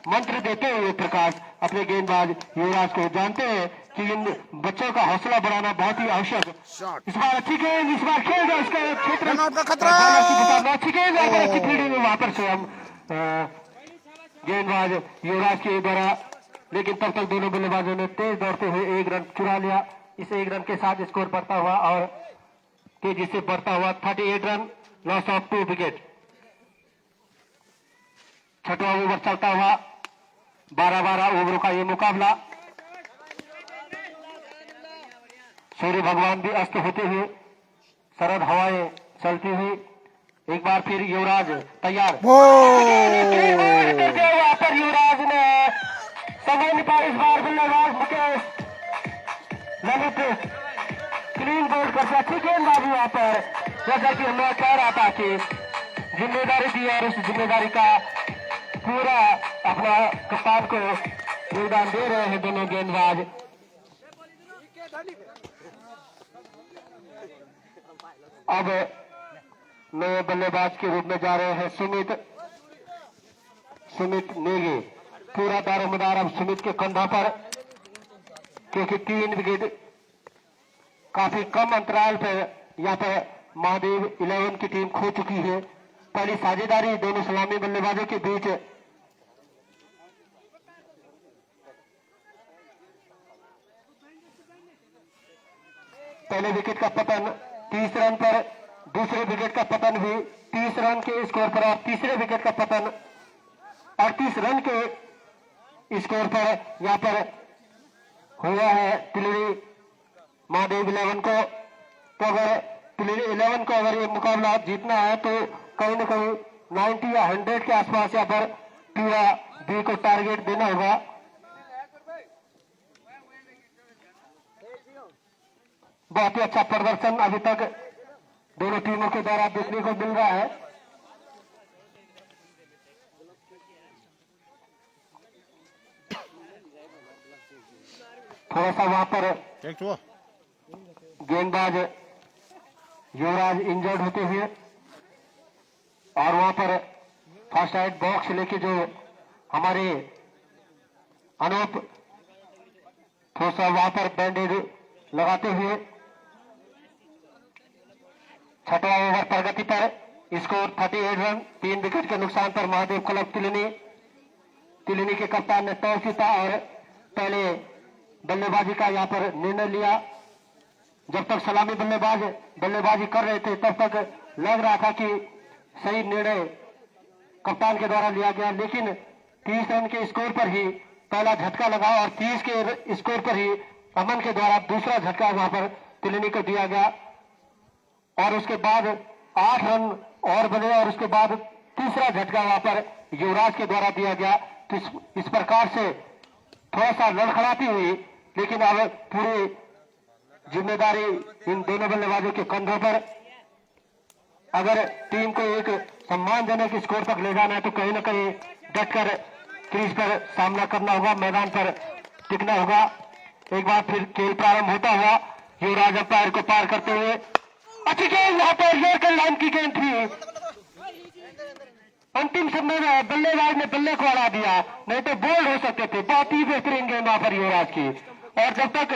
मंत्र देते हुए प्रकाश अपने गेंदबाज युवराज को। जानते हैं कि इन बच्चों का हौसला बढ़ाना बहुत ही आवश्यक। इस बार अच्छी गेंद, इस बार खेल उसका क्षेत्र अच्छी गेंद अच्छी फील्डिंग में वहां पर स्वयं गेंदबाज युवराज के द्वारा, लेकिन तब तक दोनों बल्लेबाजों ने तेज दौड़ते हुए 1 रन चुरा लिया। इस 1 रन के साथ स्कोर बढ़ता हुआ और तेजी से बढ़ता हुआ 38 रन, लॉस ऑफ 2 विकेट। 6वां ओवर चलता हुआ 12-12 ओवरों का ये मुकाबला। सूर्य भगवान भी अस्त होते हुए, शरद हवाएं चलती हुई। एक बार फिर युवराज तैयार, पर युवराज ने समय निकाल। इस बार बल्लेबाज मुकेश ललित क्लीन बोल्ड करते अच्छी गेंदबाजी वहां पर। जैसा कि मैं कह रहा था कि जिम्मेदारी दी और उस जिम्मेदारी का पूरा अपना कप्तान को योगदान दे रहे हैं दोनों गेंदबाज। अब नए बल्लेबाज के रूप में जा रहे हैं सुमित नेगी। पूरा दारोमदार अब सुमित के कंधों पर, क्योंकि 3 विकेट काफी कम अंतराल पर यहाँ पर महादेव 11 की टीम खो चुकी है। पहली साझेदारी दोनों सलामी बल्लेबाजों के बीच पहले विकेट का पतन 30 रन पर, दूसरे विकेट का पतन भी 30 रन के स्कोर पर, और तीसरे विकेट का पतन 38 रन के स्कोर पर यहाँ पर हुआ है तिलनी महादेव 11 को। तो अगर तिलनी 11 को अगर ये मुकाबला जीतना है तो कहीं न कहीं 90 या 100 के आसपास यहाँ पर पूरा बी को टारगेट देना होगा। बहुत ही अच्छा प्रदर्शन अभी तक दोनों टीमों के द्वारा देखने को मिल रहा है। थोड़ा सा वहां पर गेंदबाज युवराज इंजर्ड होते हुए, और वहां पर फर्स्ट साइड बॉक्स लेके जो हमारे अनूप थोड़ा सा वहां पर बैंडेज लगाते हुए 6वां ओवर प्रगति पर, स्कोर 38 रन 3 विकेट के नुकसान पर महादेव क्लब तिलनी के कप्तान ने टॉस जीता और पहले बल्लेबाजी का यहाँ पर निर्णय लिया। जब तक सलामी बल्लेबाज बल्लेबाजी कर रहे थे तब तक लग रहा था कि सही निर्णय कप्तान के द्वारा लिया गया, लेकिन 30 रन के स्कोर पर ही पहला झटका लगा और 30 के स्कोर पर ही अमन के द्वारा दूसरा झटका वहां पर तिलनी को दिया गया, और उसके बाद 8 रन और बने और उसके बाद तीसरा झटका वहां पर युवराज के द्वारा दिया गया। तो इस प्रकार से थोड़ा सा लड़खड़ाती हुई, लेकिन अब पूरी जिम्मेदारी इन दोनों बल्लेबाजों के कंधों पर। अगर टीम को एक सम्मानजनक स्कोर तक ले जाना है तो कहीं न कहीं डटकर क्रीज पर सामना करना होगा, मैदान पर टिकना होगा। एक बार फिर खेल प्रारंभ होता हुआ युवराज अंपायर को पार करते हुए अच्छी गेंद, यहाँ पर लेकर लाइन की गेंद थी। अंतिम समय में बल्लेबाज ने बल्ले को अड़ा दिया, नहीं तो बोल्ड हो सकते थे। बहुत ही बेहतरीन गेंद वहां पर युवराज की। और जब तक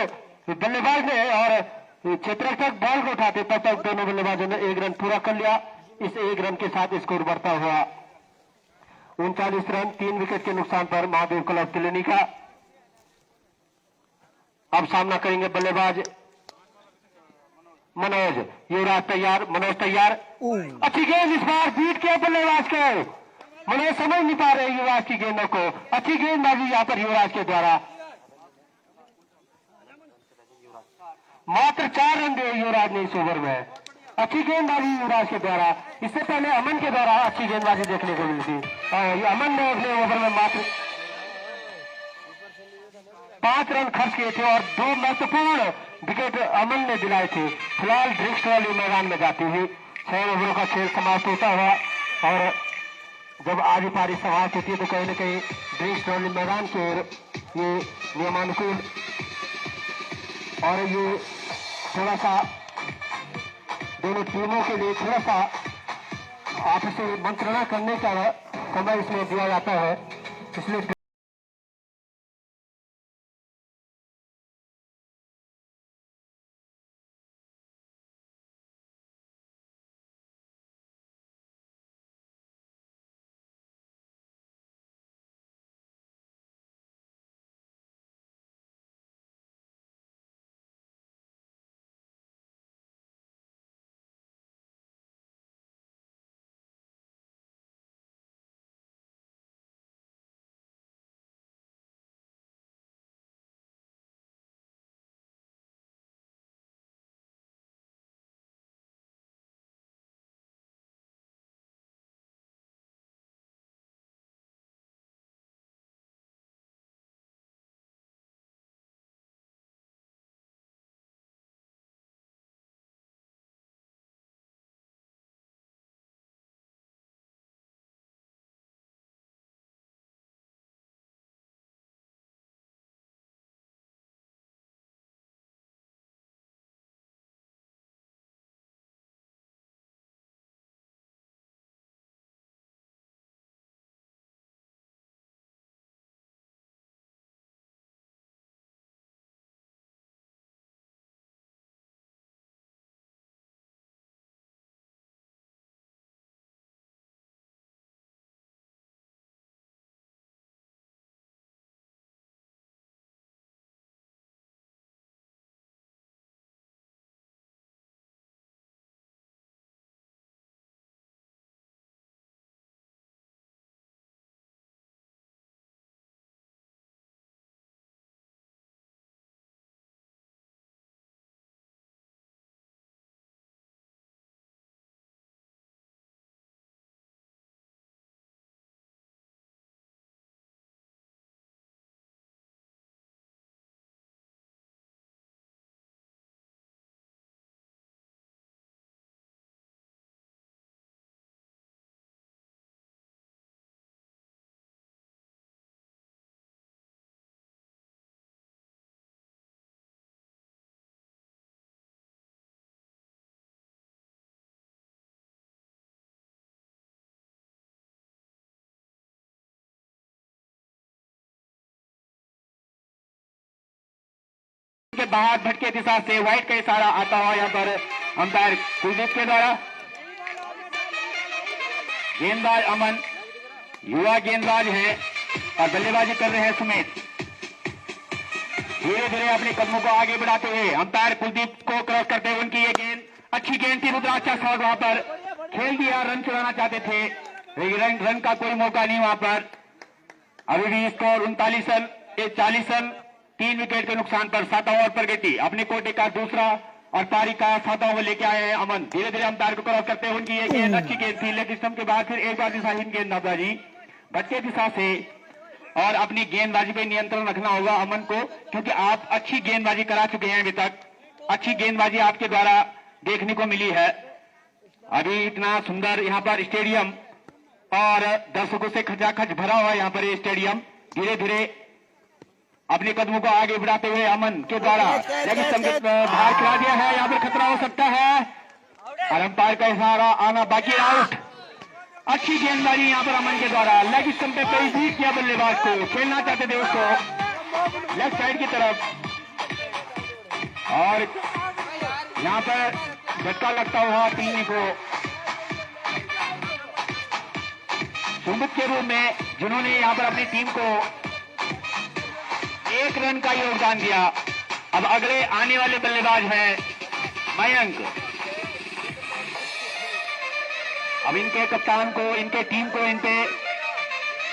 बल्लेबाज ने और क्षेत्ररक्षक बॉल को उठाते तब तक दोनों बल्लेबाजों ने 1 रन पूरा कर लिया। इस 1 रन के साथ स्कोर बढ़ता हुआ 39 रन, 3 विकेट के नुकसान पर महादेव क्लब तिलनी का। अब सामना करेंगे बल्लेबाज मनोज। युवराज तैयार, मनोज तैयार। अच्छी गेंद, इस बार बीट किया बल्लेबाज को। मनोज समझ नहीं पा रहे युवराज की गेंदों को। अच्छी गेंदबाजी यहाँ पर युवराज के द्वारा। मात्र 4 रन दिए युवराज ने इस ओवर में। अच्छी गेंदबाजी युवराज के द्वारा। इससे पहले अमन के द्वारा अच्छी गेंदबाजी देखने को मिली थी। अमन ने अगले ओवर में मात्र 5 रन खर्च किए थे और 2 महत्वपूर्ण विकेट अमन ने दिलाए थे। फिलहाल ड्रिक्स वाली मैदान में जाती हुई 6 ओवरों का खेल समाप्त होता हुआ। और जब आधी पारी समाप्त होती है तो कहीं न कहीं ड्रिक्स वाली मैदान की ओर ये नियमानुकूल और ये थोड़ा सा दोनों टीमों के लिए थोड़ा सा आपसी मंत्रणा करने का समय इसमें दिया जाता है। इसलिए के बाहर भटके दिशा से व्हाइट का इशारा आता हुआ यहाँ पर अंपायर कुलदीप के द्वारा। गेंदबाज अमन युवा गेंदबाज है और बल्लेबाजी कर रहे हैं सुमित। धीरे धीरे अपने कदमों को आगे बढ़ाते हुए अंपायर कुलदीप को क्रॉस करते हुए उनकी ये गेंद अच्छी गेंद थी। रुद्रा अच्छा शॉट वहां पर खेल दिया, रन चुराना चाहते थे लेकिन रन का कोई मौका नहीं वहां पर। अभी भी स्कोर 39 रन 40 रन 3 विकेट के नुकसान पर 7 ओवर पर गई। अपने कोटे का दूसरा और पारी का 7 ओवर लेके आए हैं अमन। धीरे धीरे अंपायर को क्रॉस करते हुए उनकी ये गेंद अच्छी गेंद थी लेकिन के बाद फिर एक बार दिशाहीन गेंद नाबाजी। बच्चे दिशा से और अपनी गेंदबाजी पे नियंत्रण रखना होगा अमन को, क्योंकि आप अच्छी गेंदबाजी करा चुके हैं अभी तक। अच्छी गेंदबाजी आपके द्वारा देखने को मिली है। अभी इतना सुंदर यहाँ पर स्टेडियम और दर्शकों से खचाखच भरा हुआ है यहाँ पर ये स्टेडियम। धीरे धीरे अपने कदमों को आगे बढ़ाते हुए अमन के द्वारा लेकिन संगीत बाहर खिला दिया है। यहाँ पर खतरा हो सकता है और अंपायर का इशारा आना बाकी, आउट। अच्छी गेंदबाजी यहाँ पर अमन के द्वारा लेग स्टंप पे कई बीट किया बल्लेबाज को, खेलना चाहते थे उसको लेफ्ट साइड की तरफ और यहाँ पर झटका लगता हुआ टीम को सुमित के रूप में, जिन्होंने यहाँ पर अपनी टीम को 1 रन का योगदान दिया। अब अगले आने वाले बल्लेबाज हैं मयंक। अब इनके कप्तान को, इनके टीम को इन पे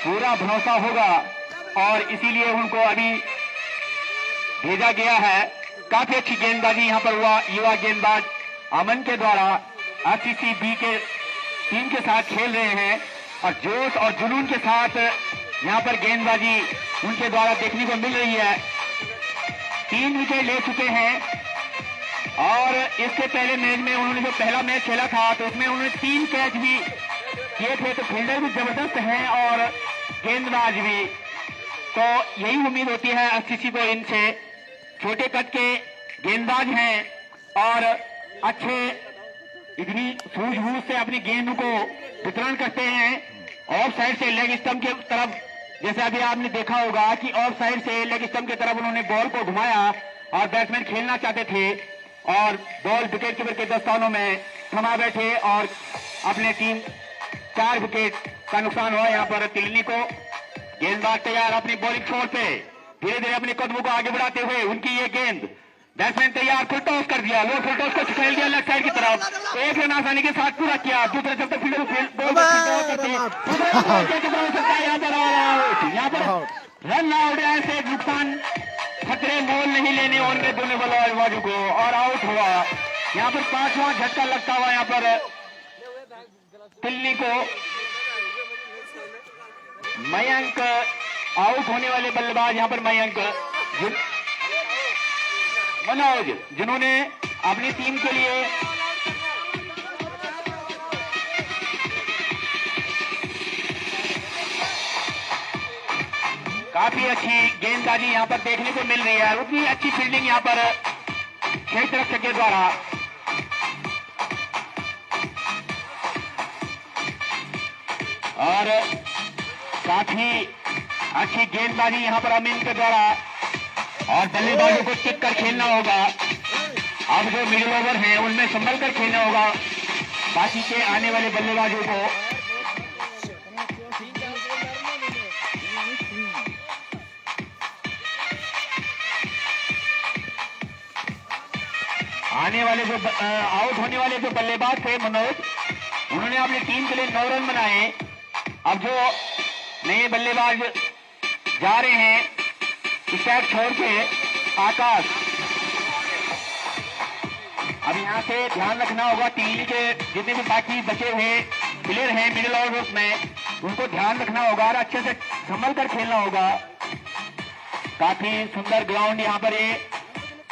पूरा भरोसा होगा और इसीलिए उनको अभी भेजा गया है। काफी अच्छी गेंदबाजी यहां पर हुआ। युवा गेंदबाज अमन के द्वारा आरसीसी बी के टीम के साथ खेल रहे हैं और जोश और जुनून के साथ यहां पर गेंदबाजी उनके द्वारा देखने को मिल रही है। 3 विकेट ले चुके हैं और इसके पहले मैच में उन्होंने जो पहला मैच खेला था तो उसमें उन्होंने 3 कैच भी किए थे। तो फील्डर भी जबरदस्त हैं और गेंदबाज भी। तो यही उम्मीद होती है आरसीसी को इनसे। छोटे कद के गेंदबाज हैं और अच्छे इतनी सूझबूझ से अपनी गेंद को वितरण करते हैं। ऑफ साइड से लेग स्टंप की तरफ, जैसे अभी आपने देखा होगा कि ऑफ साइड से लेग स्टंप की तरफ उन्होंने बॉल को घुमाया और बैट्समैन खेलना चाहते थे और बॉल विकेट कीपर के दस्तानों में थमा बैठे और अपने टीम 4 विकेट का नुकसान हुआ यहाँ पर तिलनी को। गेंदबाज तैयार अपनी बॉलिंग छोर पे, धीरे धीरे अपने कदमों को आगे बढ़ाते हुए उनकी ये गेंद, बैट्समैन तैयार, फुल टॉस कर दिया, लो फुल टॉस को खेल दिया लेफ्ट साइड की तरफ। 1 रन आसानी के साथ पूरा किया। दूसरे जब तक फील्डर यहाँ पर रन आउट, ऐसे नुकसान खतरे मोल नहीं लेने होंगे दोनों बल्लेबाजों को और आउट हुआ। यहाँ पर 5वां झटका लगता हुआ यहाँ पर तिल्ली को। मयंक आउट होने वाले बल्लेबाज यहाँ पर मयंक मनोज, जिन्होंने अपनी टीम के लिए काफी अच्छी गेंदबाजी यहाँ पर देखने को मिल रही है। उतनी अच्छी फील्डिंग यहाँ पर क्षेत्र रक्षक के द्वारा। और काफी अच्छी गेंदबाजी यहाँ पर अमीन के द्वारा और बल्लेबाजों को टिक कर खेलना होगा। अब जो मिडिल ओवर हैं उनमें संभल कर खेलना होगा बाकी के आने वाले बल्लेबाजों को। आने वाले जो आउट होने वाले जो बल्लेबाज थे मनोज, उन्होंने अपनी टीम के लिए 9 रन बनाए। अब जो नए बल्लेबाज जा रहे हैं स्टैक छोड़ के, आकाश, अब यहाँ से ध्यान रखना होगा टीम के जितने भी बाकी बचे हुए प्लेयर हैं मिडिल ओवर्स में, उनको ध्यान रखना होगा और अच्छे से संभल कर खेलना होगा। काफी सुंदर ग्राउंड यहाँ पर ये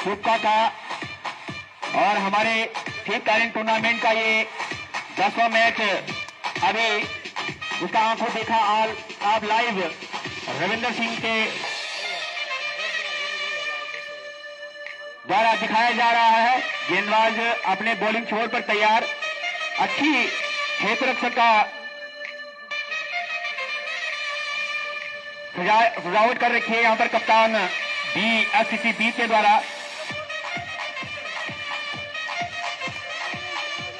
सुक्का का और हमारे ठीक कारण टूर्नामेंट का ये 10वां मैच अभी उसका आंखों देखा आप लाइव रविंदर सिंह के द्वारा दिखाया जा रहा है। गेंदबाज अपने बॉलिंग छोर पर तैयार, अच्छी क्षेत्र रक्षक का सजावट कर रखी है यहाँ पर कप्तान आरसीसी बी के द्वारा।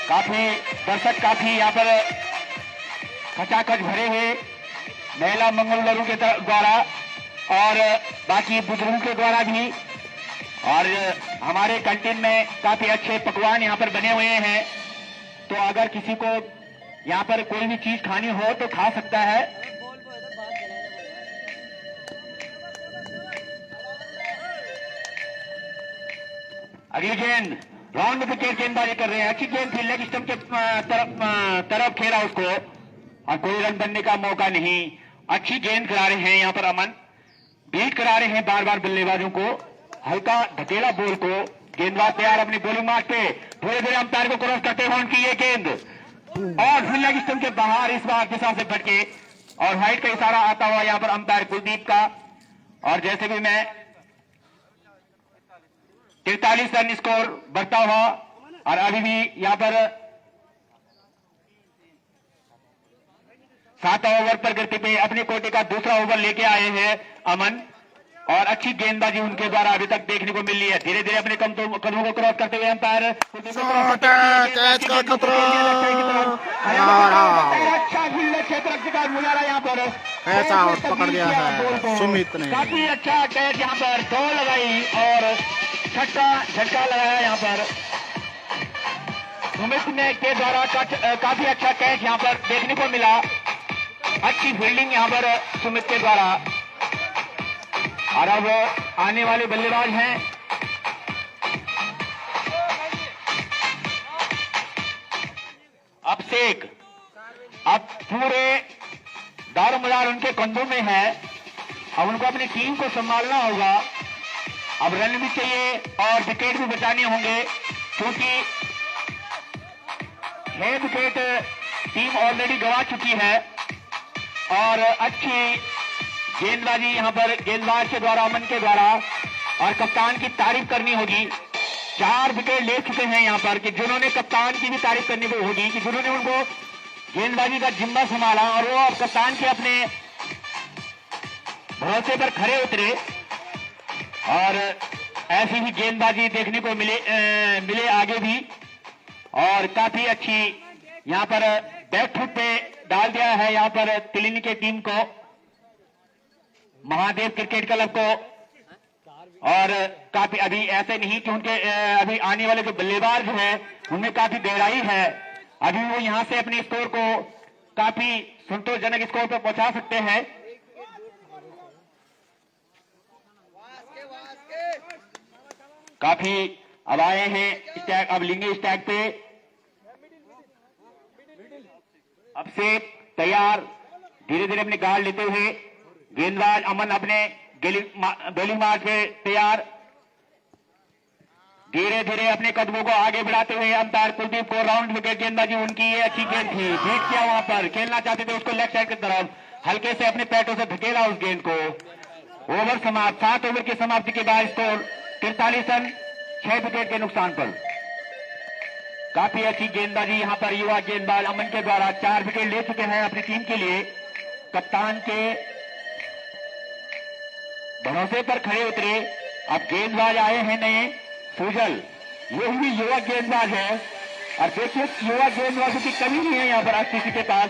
काफी दर्शक काफी यहाँ पर खचाखच भरे हुए महिला मंगल दलों के द्वारा और बाकी बुजुर्गों के द्वारा भी। और हमारे कैंटीन में काफी अच्छे पकवान यहाँ पर बने हुए हैं, तो अगर किसी को यहाँ पर कोई भी चीज खानी हो तो खा सकता है। अगली गेंद राउंड विकेट गेंदबाजी कर रहे हैं, अच्छी गेंद थी, लेग स्टंप के तरफ खेला उसको और कोई रन बनने का मौका नहीं। अच्छी गेंद करा रहे हैं यहाँ पर अमन, बीट करा रहे हैं बार बार बल्लेबाजों को, हल्का धकेला बॉल को, गेंदबाज तैयार अपनी बॉलिंग मार्क पे, धीरे धीरे अंपायर को क्रॉस करते हुए उनकी ये गेंद और लेग स्टंप के बाहर इस बार दिशा से भटके और हाइट का इशारा आता हुआ यहाँ पर अंपायर कुलदीप का। और जैसे भी मैं 43 रन स्कोर बढ़ता हुआ और अभी भी यहाँ पर 7 ओवर पर गिरते पे अपने कोटे का दूसरा ओवर लेके आए हैं अमन और अच्छी गेंदबाजी उनके द्वारा अभी तक देखने को मिल रही है। धीरे धीरे अपने कदमों को क्रॉस करते हुए अंपायर कैच का खतरा अच्छा फील्ड क्षेत्र का मुजारा यहाँ पर कैच आउट पकड़ लिया है सुमित ने। काफी अच्छा कैच यहाँ पर दौड़ लगाई और छक्का झटका लगाया यहाँ पर सुमित ने के द्वारा काफी अच्छा कैच यहाँ पर देखने को मिला। अच्छी फील्डिंग यहाँ पर सुमित के द्वारा। और अब आने वाले बल्लेबाज हैं अभिषेक। अब पूरे दारोमदार उनके कंधों में है, अब उनको अपनी टीम को संभालना होगा। अब रन भी चाहिए और विकेट भी बचाने होंगे क्योंकि 6 विकेट टीम ऑलरेडी गंवा चुकी है। और अच्छी गेंदबाजी यहाँ पर गेंदबाज के द्वारा अमन के द्वारा और कप्तान की तारीफ करनी होगी। 4 विकेट ले चुके हैं यहाँ पर कि जिन्होंने कप्तान की भी तारीफ करनी होगी कि जिन्होंने उनको गेंदबाजी का जिम्मा संभाला और वो अब कप्तान के अपने भरोसे पर खड़े उतरे और ऐसी ही गेंदबाजी देखने को मिले आगे भी। और काफी अच्छी यहाँ पर बैक फुट पे डाल दिया है यहाँ पर तिलिनी की टीम को, महादेव क्रिकेट क्लब को। और काफी अभी ऐसे नहीं कि उनके अभी आने वाले जो बल्लेबाज हैं उनमें काफी गहराई है, अभी वो यहां से अपने स्कोर को काफी संतोषजनक स्कोर पर पहुंचा सकते हैं। काफी अब आए हैं स्टैग, अब लेंगे स्टैग पे। अब से तैयार धीरे धीरे अपने गार्ड लेते हुए गेंदबाज अमन अपने बॉलिंग मार्क पे तैयार, धीरे धीरे अपने कदमों को आगे बढ़ाते हुए अंपायर कुलदीप को राउंड विकेट गेंदबाजी उनकी ये अच्छी गेंद थी, बीट किया वहां पर, खेलना चाहते थे उसको लेफ्ट साइड की तरफ, हल्के से अपने पैटों से धकेला उस गेंद को। ओवर समाप्त, 7 ओवर की समाप्ति के बाद स्कोर 43 रन 6 विकेट के नुकसान पर। काफी अच्छी गेंदबाजी यहाँ पर युवा गेंदबाज अमन के द्वारा 4 विकेट ले चुके हैं अपनी टीम के लिए। कप्तान के भरोसे पर खड़े उतरे। अब गेंदबाज आए हैं नए सुजल, ये भी युवा गेंदबाज है और देखिए युवा गेंदबाजों की कमी नहीं है यहाँ पर आरसीसी के पास,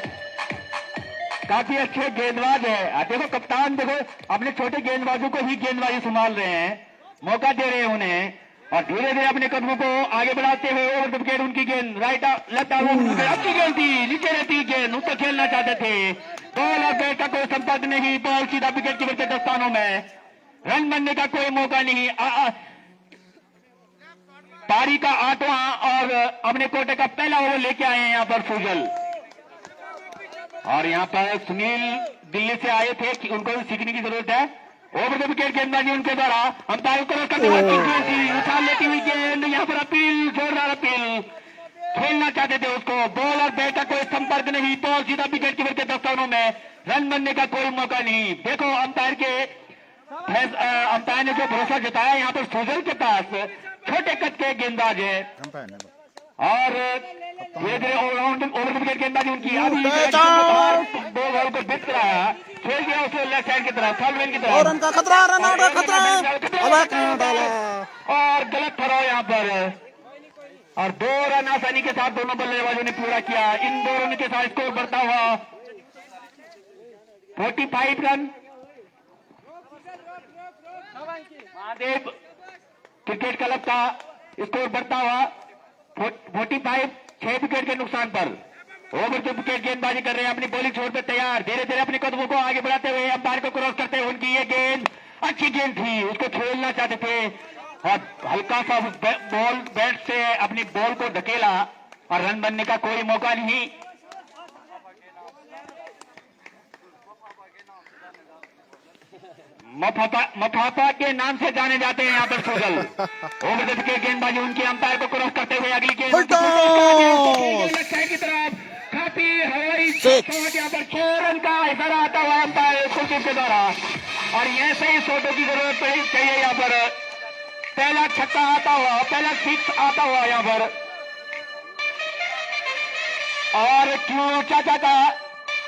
काफी अच्छे गेंदबाज है। देखो कप्तान देखो अपने छोटे गेंदबाजों को ही गेंदबाजी संभाल रहे हैं, मौका दे रहे हैं उन्हें और धीरे धीरे अपने कदमों को आगे बढ़ाते हुए ओवर द विकेट उनकी गेंद राइट लेफ्ट आउट, अच्छी गेंद थी, नीचे रहती गेंद, ऊपर खेलना चाहते थे, बॉल और बैट का कोई संपर्क नहीं, बॉल सीधा विकेट कीपर के दस्तानों में, रन बनने का कोई मौका नहीं। पारी का 8वां और अपने कोटे का पहला ओवर लेके आए हैं यहाँ पर सुजल। और यहाँ पर सुनील दिल्ली से आए थे कि उनको भी सीखने की जरूरत है। ओवर द विकेट गेंदबाजी उनके द्वारा अंपायर को करते हुए उछाल लेती हुई गेंद, यहाँ पर अपील, जोरदार अपील, खेलना चाहते थे उसको, बॉल और बैट का कोई संपर्क नहीं, बॉल सीधा विकेट कीपर के दस्तानों में, रन बनने का कोई मौका नहीं। देखो अंपायर ने जो भरोसा जताया यहाँ पर सुजल के पास छोटे कद के गेंदबाज है और धीरे धीरे ओवर विकेट गेंदबाजी उनकी। अभी दो बॉल को बिट कराया, खेल गया उसको लेफ्ट साइड की तरफ, थर्ड मैन की तरफ, रन का खतरा, रन आउट का खतरा और गलत ठहराव यहाँ पर और 2 रन आसानी के साथ दोनों बल्लेबाजों ने पूरा किया। इन दोनों के साथ स्कोर बढ़ता हुआ 45 रन। महादेव क्रिकेट क्लब का स्कोर बढ़ता हुआ 45, 6 विकेट के नुकसान पर। ओवर द विकेट गेंदबाजी कर रहे हैं, अपनी बॉलिंग छोड़ पे तैयार, धीरे धीरे अपने कदमों को आगे बढ़ाते हुए अंपायर को क्रॉस करते हुए उनकी ये गेंद अच्छी गेंद थी, उसको खेलना चाहते थे और हल्का सा बॉल बैट से अपनी बॉल को धकेला और रन बनने का कोई मौका नहीं। मफाफा के नाम से जाने जाते हैं यहाँ पर सुजल। ओवर द विकेट गेंदबाजी उनके अंपायर को क्रॉस करते हुए अगली गेंद की तरफ काफी हवाई शॉट यहाँ पर 6 रन का इशारा आता हुआ अंपायर कुलदीप के द्वारा, और ऐसे ही शॉटों की जरूरत चाहिए यहाँ पर। पहला छक्का आता हुआ, पहला 6 आता हुआ यहाँ पर, और क्यों चाचा का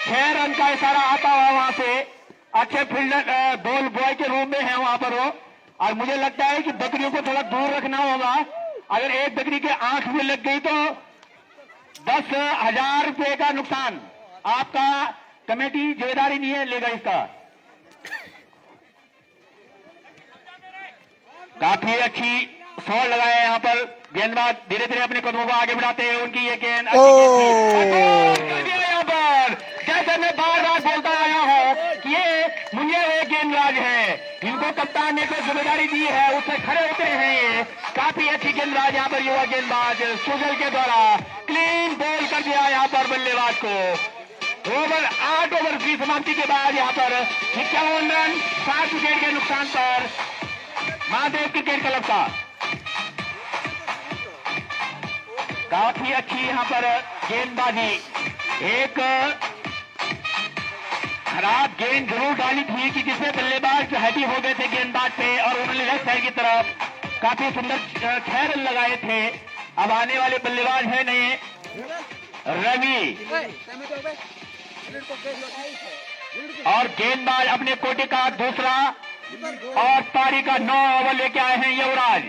6 रन का इशारा आता हुआ वहां से। अच्छे फील्डर बॉल बॉय के रूप में है वहां पर वो, और मुझे लगता है कि बकरियों को थोड़ा दूर रखना होगा। अगर एक बकरी के आंख में लग गई तो 10,000 रुपए का नुकसान। आपका कमेटी जिम्मेदारी नहीं है लेगा इसका। काफी अच्छी शॉट लगाए यहाँ पर गेंदबाज, धीरे धीरे अपने कदमों को आगे बढ़ाते हैं। उनकी ये गेंद यहाँ पर, जैसे मैं बार बार बोलता आया हूँ कि ये मुझे एक गेंदबाज है, इनको कप्तान ने कोई जिम्मेदारी दी है, उससे खड़े उतरे हैं ये। काफी अच्छी गेंदबाज यहाँ पर युवा गेंदबाज सुजल के द्वारा क्लीन बॉल कर दिया यहाँ पर बल्लेबाज को। 8 ओवर की समाप्ति के बाद यहाँ पर 51 रन 7 विकेट के नुकसान पर महादेव क्रिकेट क्लब का। काफी अच्छी यहाँ पर गेंदबाजी, एक खराब गेंद जरूर डाली थी कि जिसमें बल्लेबाज हैवी हो गए थे गेंदबाज पे, और उन्होंने लेफ्ट साइड की तरफ काफी सुंदर 6 रन लगाए थे। अब आने वाले बल्लेबाज है नए रवि, और गेंदबाज अपने कोटे का दूसरा और पारी का 9 ओवर लेके आए हैं युवराज।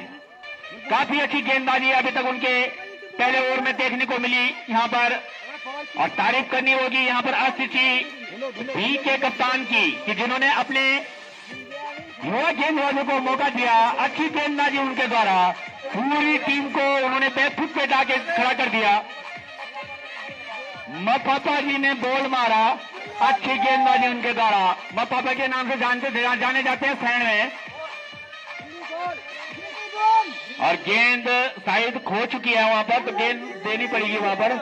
काफी अच्छी गेंदबाजी अभी तक उनके पहले ओवर में देखने को मिली यहाँ पर, और तारीफ करनी होगी यहाँ पर आरसीसी बी के कप्तान की कि जिन्होंने अपने युवा गेंदबाजों को मौका दिया। अच्छी गेंदबाजी उनके द्वारा पूरी टीम को उन्होंने बैकफुट पे जाके खड़ा कर दिया। मफाफा जी ने बॉल मारा, अच्छी गेंदबाजी उनके द्वारा। मफाफा के नाम से जाने जाते हैं सैन में, और गेंद शायद खो चुकी है वहां पर, तो गेंद देनी पड़ेगी वहां पर।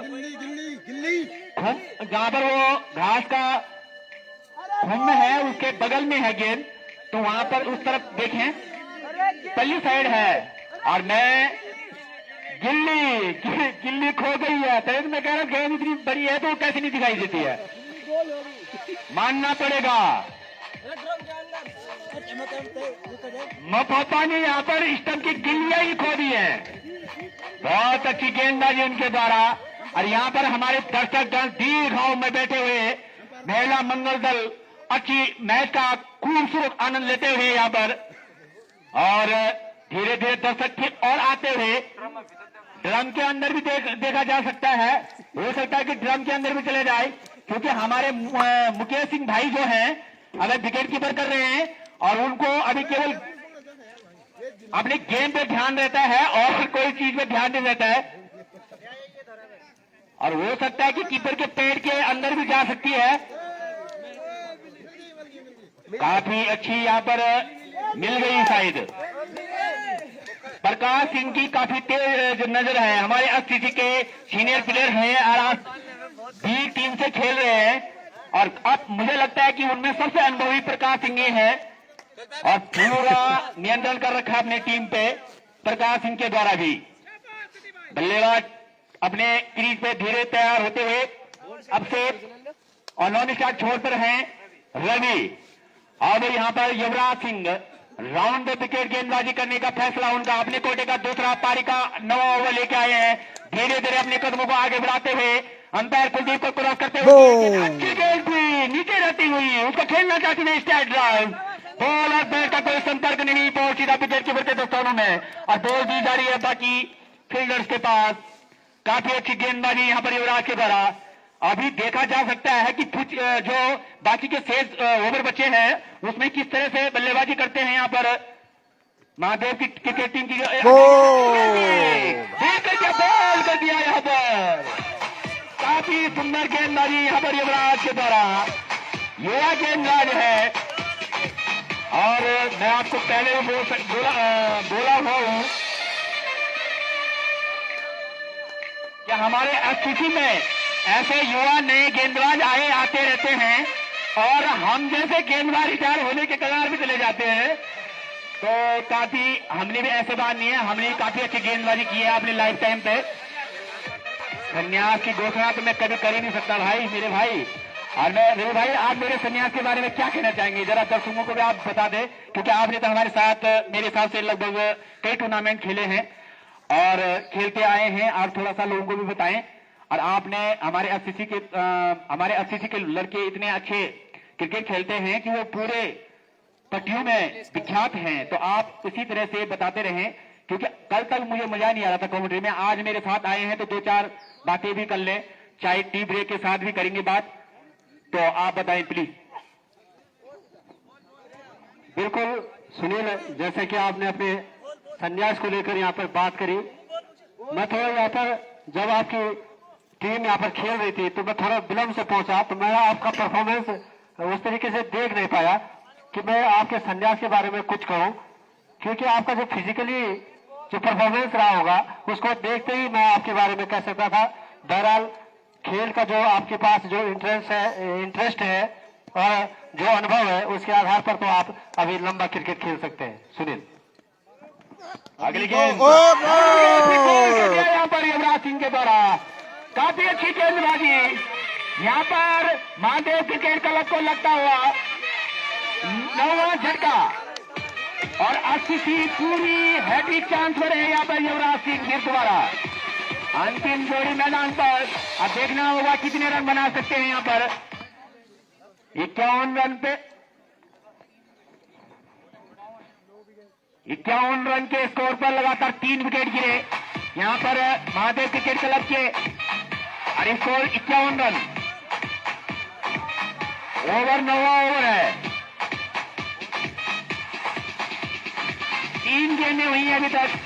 जहां पर वो घास का खुम्ब है उसके बगल में है गेंद, तो वहां पर उस तरफ देखें, पल्ली साइड है। और मैं गिल्ली खो गई है, तो मैं कह रहा हूं गेंद इतनी बड़ी है तो कैसे नहीं दिखाई देती है, मानना पड़ेगा। मफाफा ने यहाँ पर स्टंप की गिल्लियां ही खो दी है। बहुत अच्छी गेंदबाजी उनके द्वारा, और यहाँ पर हमारे दर्शक दल दीर्घाव में बैठे हुए महिला मंगल दल अच्छी मैच का खूबसूरत आनंद लेते हुए यहाँ पर, और धीरे धीरे दर्शक फिर और आते हुए ड्रम के अंदर भी देखा जा सकता है। हो सकता है कि ड्रम के अंदर भी चले जाए, क्योंकि हमारे मुकेश सिंह भाई जो हैं अगर विकेट कीपर कर रहे हैं, और उनको अभी केवल अपने गेम पे ध्यान रहता है और कोई चीज पे ध्यान नहीं रहता है, और हो सकता है कि कीपर के पेड़ के अंदर भी जा सकती है। काफी अच्छी यहाँ पर मिल गई शायद। प्रकाश सिंह की काफी तेज नजर है, हमारे एसटीसी के सीनियर प्लेयर हैं और बी टीम से खेल रहे हैं, और अब मुझे लगता है कि उनमें सबसे अनुभवी प्रकाश सिंह है, और पूरा नियंत्रण कर रखा है अपने टीम पे प्रकाश सिंह के द्वारा भी। बल्लेबाज अपने क्रीज पे धीरे तैयार होते हुए अब से, और नॉन स्टार्ट छोड़ पर हैं रवि। अब यहाँ पर Yuvraj Singh round the wicket गेंदबाजी करने का फैसला उनका, अपने कोटे का दूसरा पारी का 9 ओवर लेके आए हैं। धीरे धीरे अपने कदमों को आगे बढ़ाते हुए अंपायर कुलदीप को क्रॉस करते हुए अच्छी गेंद थी, नीचे रहती हुई उसको खेलना चाहती है स्ट्राइक ड्राइव। बॉल और बैट का कोई संपर्क नहीं, बॉल सीधा विकेट कीपर के दस्तानों में, और बॉल दी जा रही है बाकी फील्डर्स के पास। काफी अच्छी गेंदबाजी यहाँ पर युवराज के द्वारा। अभी देखा जा सकता है कि जो बाकी के शेष ओवर बचे हैं उसमें किस तरह से बल्लेबाजी करते हैं यहाँ पर महादेव की क्रिकेट टीम की। बॉल कर दिया यहाँ पर, काफी सुंदर गेंदबाजी यहाँ पर युवराज के द्वारा। युवा गेंदबाज है, और मैं आपको पहले भी बोला हुआ हूं कि हमारे एसटीसी में ऐसे युवा नए गेंदबाज आते रहते हैं, और हम जैसे गेंदबाज रिटायर होने के कगार पे चले जाते हैं, तो काफी हमने भी ऐसे बात नहीं है, हमने काफी अच्छी गेंदबाजी की है अपने लाइफ टाइम पे। संन्यास की घोषणा तो मैं कभी कर ही नहीं सकता भाई, मेरे भाई। और मेरे भाई, आप मेरे संन्यास के बारे में क्या कहना चाहेंगे, जरा दर्शकों को भी आप बता दें, क्योंकि आपने तो हमारे साथ मेरे हिसाब से लगभग कई टूर्नामेंट खेले हैं और खेलते आए हैं। आप थोड़ा सा लोगों को भी बताएं। और आपने हमारे एफसीसी के लड़के इतने अच्छे क्रिकेट खेलते हैं कि वो पूरे पट्टियों में विख्यात हैं, तो आप इसी तरह से बताते रहें, क्योंकि कल तक मुझे मजा नहीं आ रहा था कमेंट्री में। आज मेरे साथ आए हैं तो 2-4 बातें भी कर लें, चाहे टी ब्रेक के साथ भी करेंगे बात। तो आप बताएं प्लीज। बिल्कुल सुनील, जैसे कि आपने अपने संन्यास को लेकर यहाँ पर बात करी, मैं थोड़ा यहाँ पर जब आपकी टीम यहाँ पर खेल रही थी तो मैं थोड़ा विलंब से पहुंचा, तो मैं आपका परफॉर्मेंस उस तरीके से देख नहीं पाया कि मैं आपके संन्यास के बारे में कुछ कहूं, क्योंकि आपका जो फिजिकली जो परफॉर्मेंस रहा होगा उसको देखते ही मैं आपके बारे में कह सकता था। बहरहाल खेल का जो आपके पास जो इंटरेस्ट है और जो अनुभव है, उसके आधार पर तो आप अभी लंबा क्रिकेट खेल सकते हैं। सुनील, अगली गेंद यहाँ पर युवराज सिंह के द्वारा काफी अच्छी गेंदबाजी, यहाँ पर महादेव क्रिकेट क्लब को लगता हुआ 9वां झटका और 80 पूरी हैट्रिक चांस पर है यहाँ पर युवराज सिंह फिर दोबारा अंतिम जोड़ी मैदान पर। अब देखना होगा कितने रन बना सकते हैं यहाँ पर। 51 रन पे 51 रन के स्कोर पर लगातार 3 विकेट गिरे यहाँ पर महादेव क्रिकेट क्लब के, और स्कोर 51 रन। ओवर 9वां ओवर है, 3 गेंदें हुई हैं अभी तक।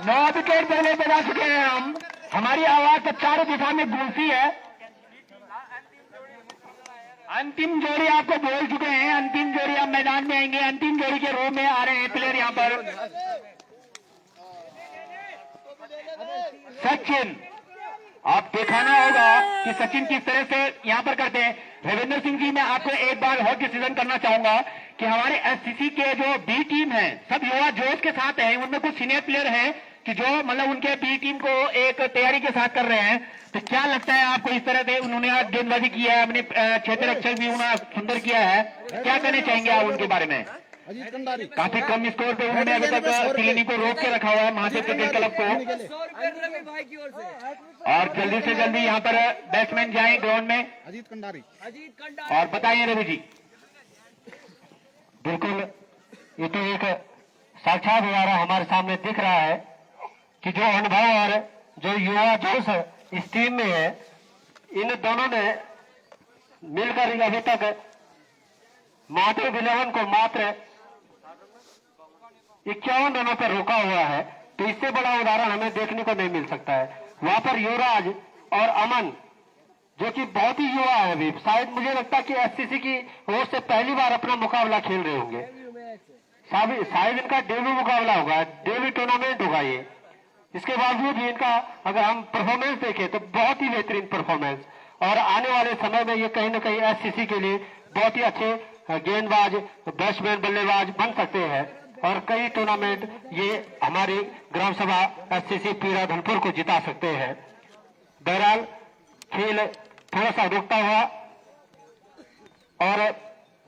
नौ विकेट पहले बना चुके हैं हम। हमारी आवाज तो चारों दिशा में गूंजती है। अंतिम जोड़ी आपको बोल चुके हैं, अंतिम जोड़ी आप मैदान में आएंगे, अंतिम जोड़ी के रूप में आ रहे हैं प्लेयर यहाँ पर। सचिन, आप दिखाना होगा कि सचिन किस तरह से यहाँ पर करते हैं। रविंद्र सिंह जी, मैं आपको एक बार और डिसीजन करना चाहूंगा कि हमारे एससीसी के जो बी टीम है सब युवा जोश के साथ हैं, उनमें कुछ सीनियर प्लेयर हैं कि जो मतलब उनके बी टीम को एक तैयारी के साथ कर रहे हैं। तो क्या लगता है आपको, इस तरह से उन्होंने आज गेंदबाजी किया है, अपने क्षेत्र रक्षक भी उन्होंने सुंदर किया है, क्या कहना चाहेंगे आप उनके बारे में? काफी कम स्कोर पे उन्होंने अभी तक तिलिनी को रोक के रखा हुआ है महादेव क्रिकेट क्लब को। और जल्दी से जल्दी यहाँ पर बैट्समैन जाए ग्राउंड में। अजीत कंडारी और बताइए रवि जी। बिल्कुल, ये तो एक साक्षात नजारा हमारे सामने दिख रहा है कि जो अनुभव और जो युवा जोश इस टीम में है, इन दोनों ने मिलकर अभी तक महादेव 11 को मात्र 51 रनों पर रोका हुआ है। तो इससे बड़ा उदाहरण हमें देखने को नहीं मिल सकता है। वहां पर युवराज और अमन, जो कि बहुत ही युवा है अभी, शायद मुझे लगता है कि एससीसी की ओर से पहली बार अपना मुकाबला खेल रहे होंगे। शायद इनका डेब्यू मुकाबला होगा, डेब्यू टूर्नामेंट होगा ये। इसके बावजूद भी इनका अगर हम परफॉर्मेंस देखें तो बहुत ही बेहतरीन परफॉर्मेंस, और आने वाले समय में ये कहीं ना कहीं एससीसी के लिए बहुत ही अच्छे गेंदबाज, बैट्समैन, बल्लेबाज बन सकते हैं और कई टूर्नामेंट ये हमारी ग्राम सभा एससीसी पीरा धनपुर को जिता सकते हैं। बहरहाल खेल थोड़ा सा रुकता हुआ, और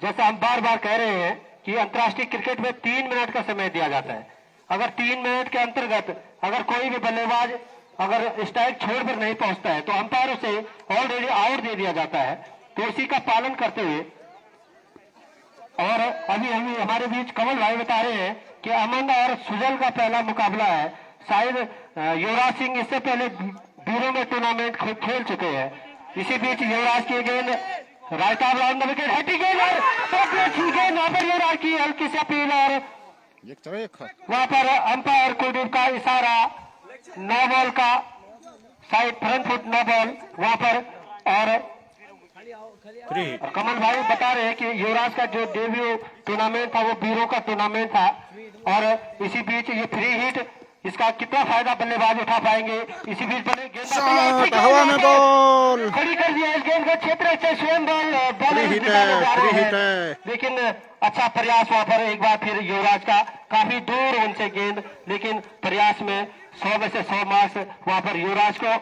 जैसा हम बार बार कह रहे हैं कि अंतर्राष्ट्रीय क्रिकेट में 3 मिनट का समय दिया जाता है। अगर 3 मिनट के अंतर्गत अगर कोई भी बल्लेबाज अगर स्ट्राइक छोड़कर नहीं पहुंचता है तो अंपायर उसे ऑलरेडी आउट दे दिया जाता है। तो इसी का पालन करते हुए, और अभी हम हमारे बीच कमल भाई बता रहे हैं कि अमन और सुजल का पहला मुकाबला है। शायद युवराज सिंह इससे पहले बीरों में टूर्नामेंट खेल चुके हैं। इसी बीच युवराज की गेंद राइट आर्म राउंड विकेट, हटी गेंद और वहां पर युवराज की हल्की से अपील, और वहां पर अंपायर कुलदीप का इशारा, नो बॉल का, side front foot no ball वहां पर। और कमल भाई बता रहे हैं कि युवराज का जो डेब्यू टूर्नामेंट था वो बीरों का टूर्नामेंट था, और इसी बीच ये फ्री हिट, इसका कितना फायदा बल्लेबाज उठा पाएंगे। इसी बीच बने शॉट, हवा में बॉल, खड़ी कर दिया इस गेंद का क्षेत्र से स्वयं बॉल फ्री हिट है। लेकिन अच्छा प्रयास वहां पर एक बार फिर युवराज का, काफी दूर उनसे गेंद, लेकिन प्रयास में 100 में से 100 मार्क्स वहां पर युवराज को।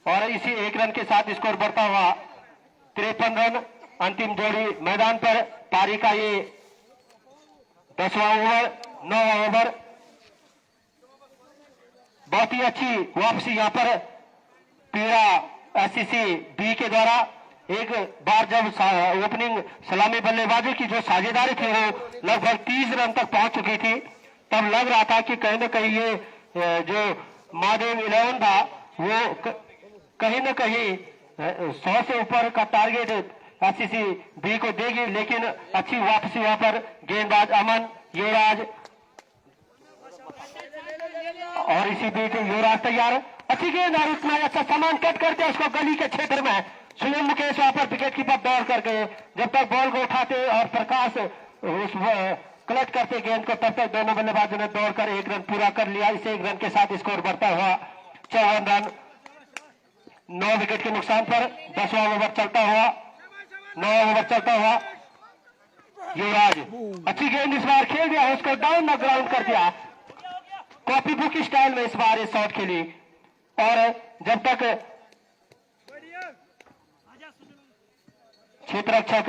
और इसी 1 रन के साथ स्कोर बढ़ता हुआ 53 रन। अंतिम जोड़ी मैदान पर, पारी का ये 10वां ओवर, 9वां ओवर। बहुत ही अच्छी वापसी यहाँ पर पीड़ा एससीसी बी के द्वारा। एक बार जब ओपनिंग सलामी बल्लेबाजी की जो साझेदारी थी वो लगभग 30 रन तक पहुंच चुकी थी, तब लग रहा था कि कहीं न कहीं ये जो महादेव 11 था वो कहीं न कहीं 100 से ऊपर का टारगेट एससीसी बी को देगी। लेकिन अच्छी वापसी वहां पर गेंदबाज अमन, युवराज, और इसी बीच युवराज तैयार, अच्छी गेंद और इतना अच्छा सामान कट करते उसको गली के क्षेत्र में। स्वयं मुकेश वहां पर विकेट कीपर दौड़ करके जब तक बॉल को उठाते और प्रकाश उस कलेक्ट करते गेंद को, तब तक दोनों बल्लेबाजों ने दौड़कर 1 रन पूरा कर लिया। इस 1 रन के साथ स्कोर बढ़ता हुआ 54 रन। 9 विकेट के नुकसान पर 10वां ओवर चलता हुआ, 9वां ओवर चलता हुआ। युवराज अच्छी गेंद इस बार खेल दिया, उसको डाउन द ग्राउंड कर दिया, कॉपी बुक स्टाइल में इस बार इस शॉट खेली। और जब तक क्षेत्ररक्षक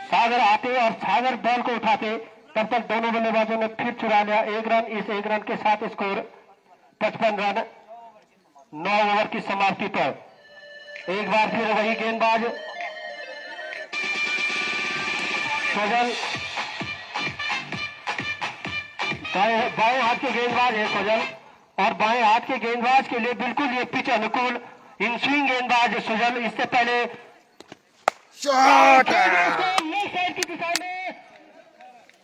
सागर आते और सागर बॉल को उठाते, तब तक दोनों बल्लेबाजों ने फिर चुरा लिया 1 रन। इस 1 रन के साथ स्कोर 55 रन 9 ओवर की समाप्ति पर। एक बार फिर वही गेंदबाज सोजल, बाएं हाथ के गेंदबाज है सोजल, और बाएं हाथ के गेंदबाज के लिए बिल्कुल ये पिच अनुकूल इन स्विंग गेंदबाज सुजल। इससे पहले शॉट, साइड की दिशा में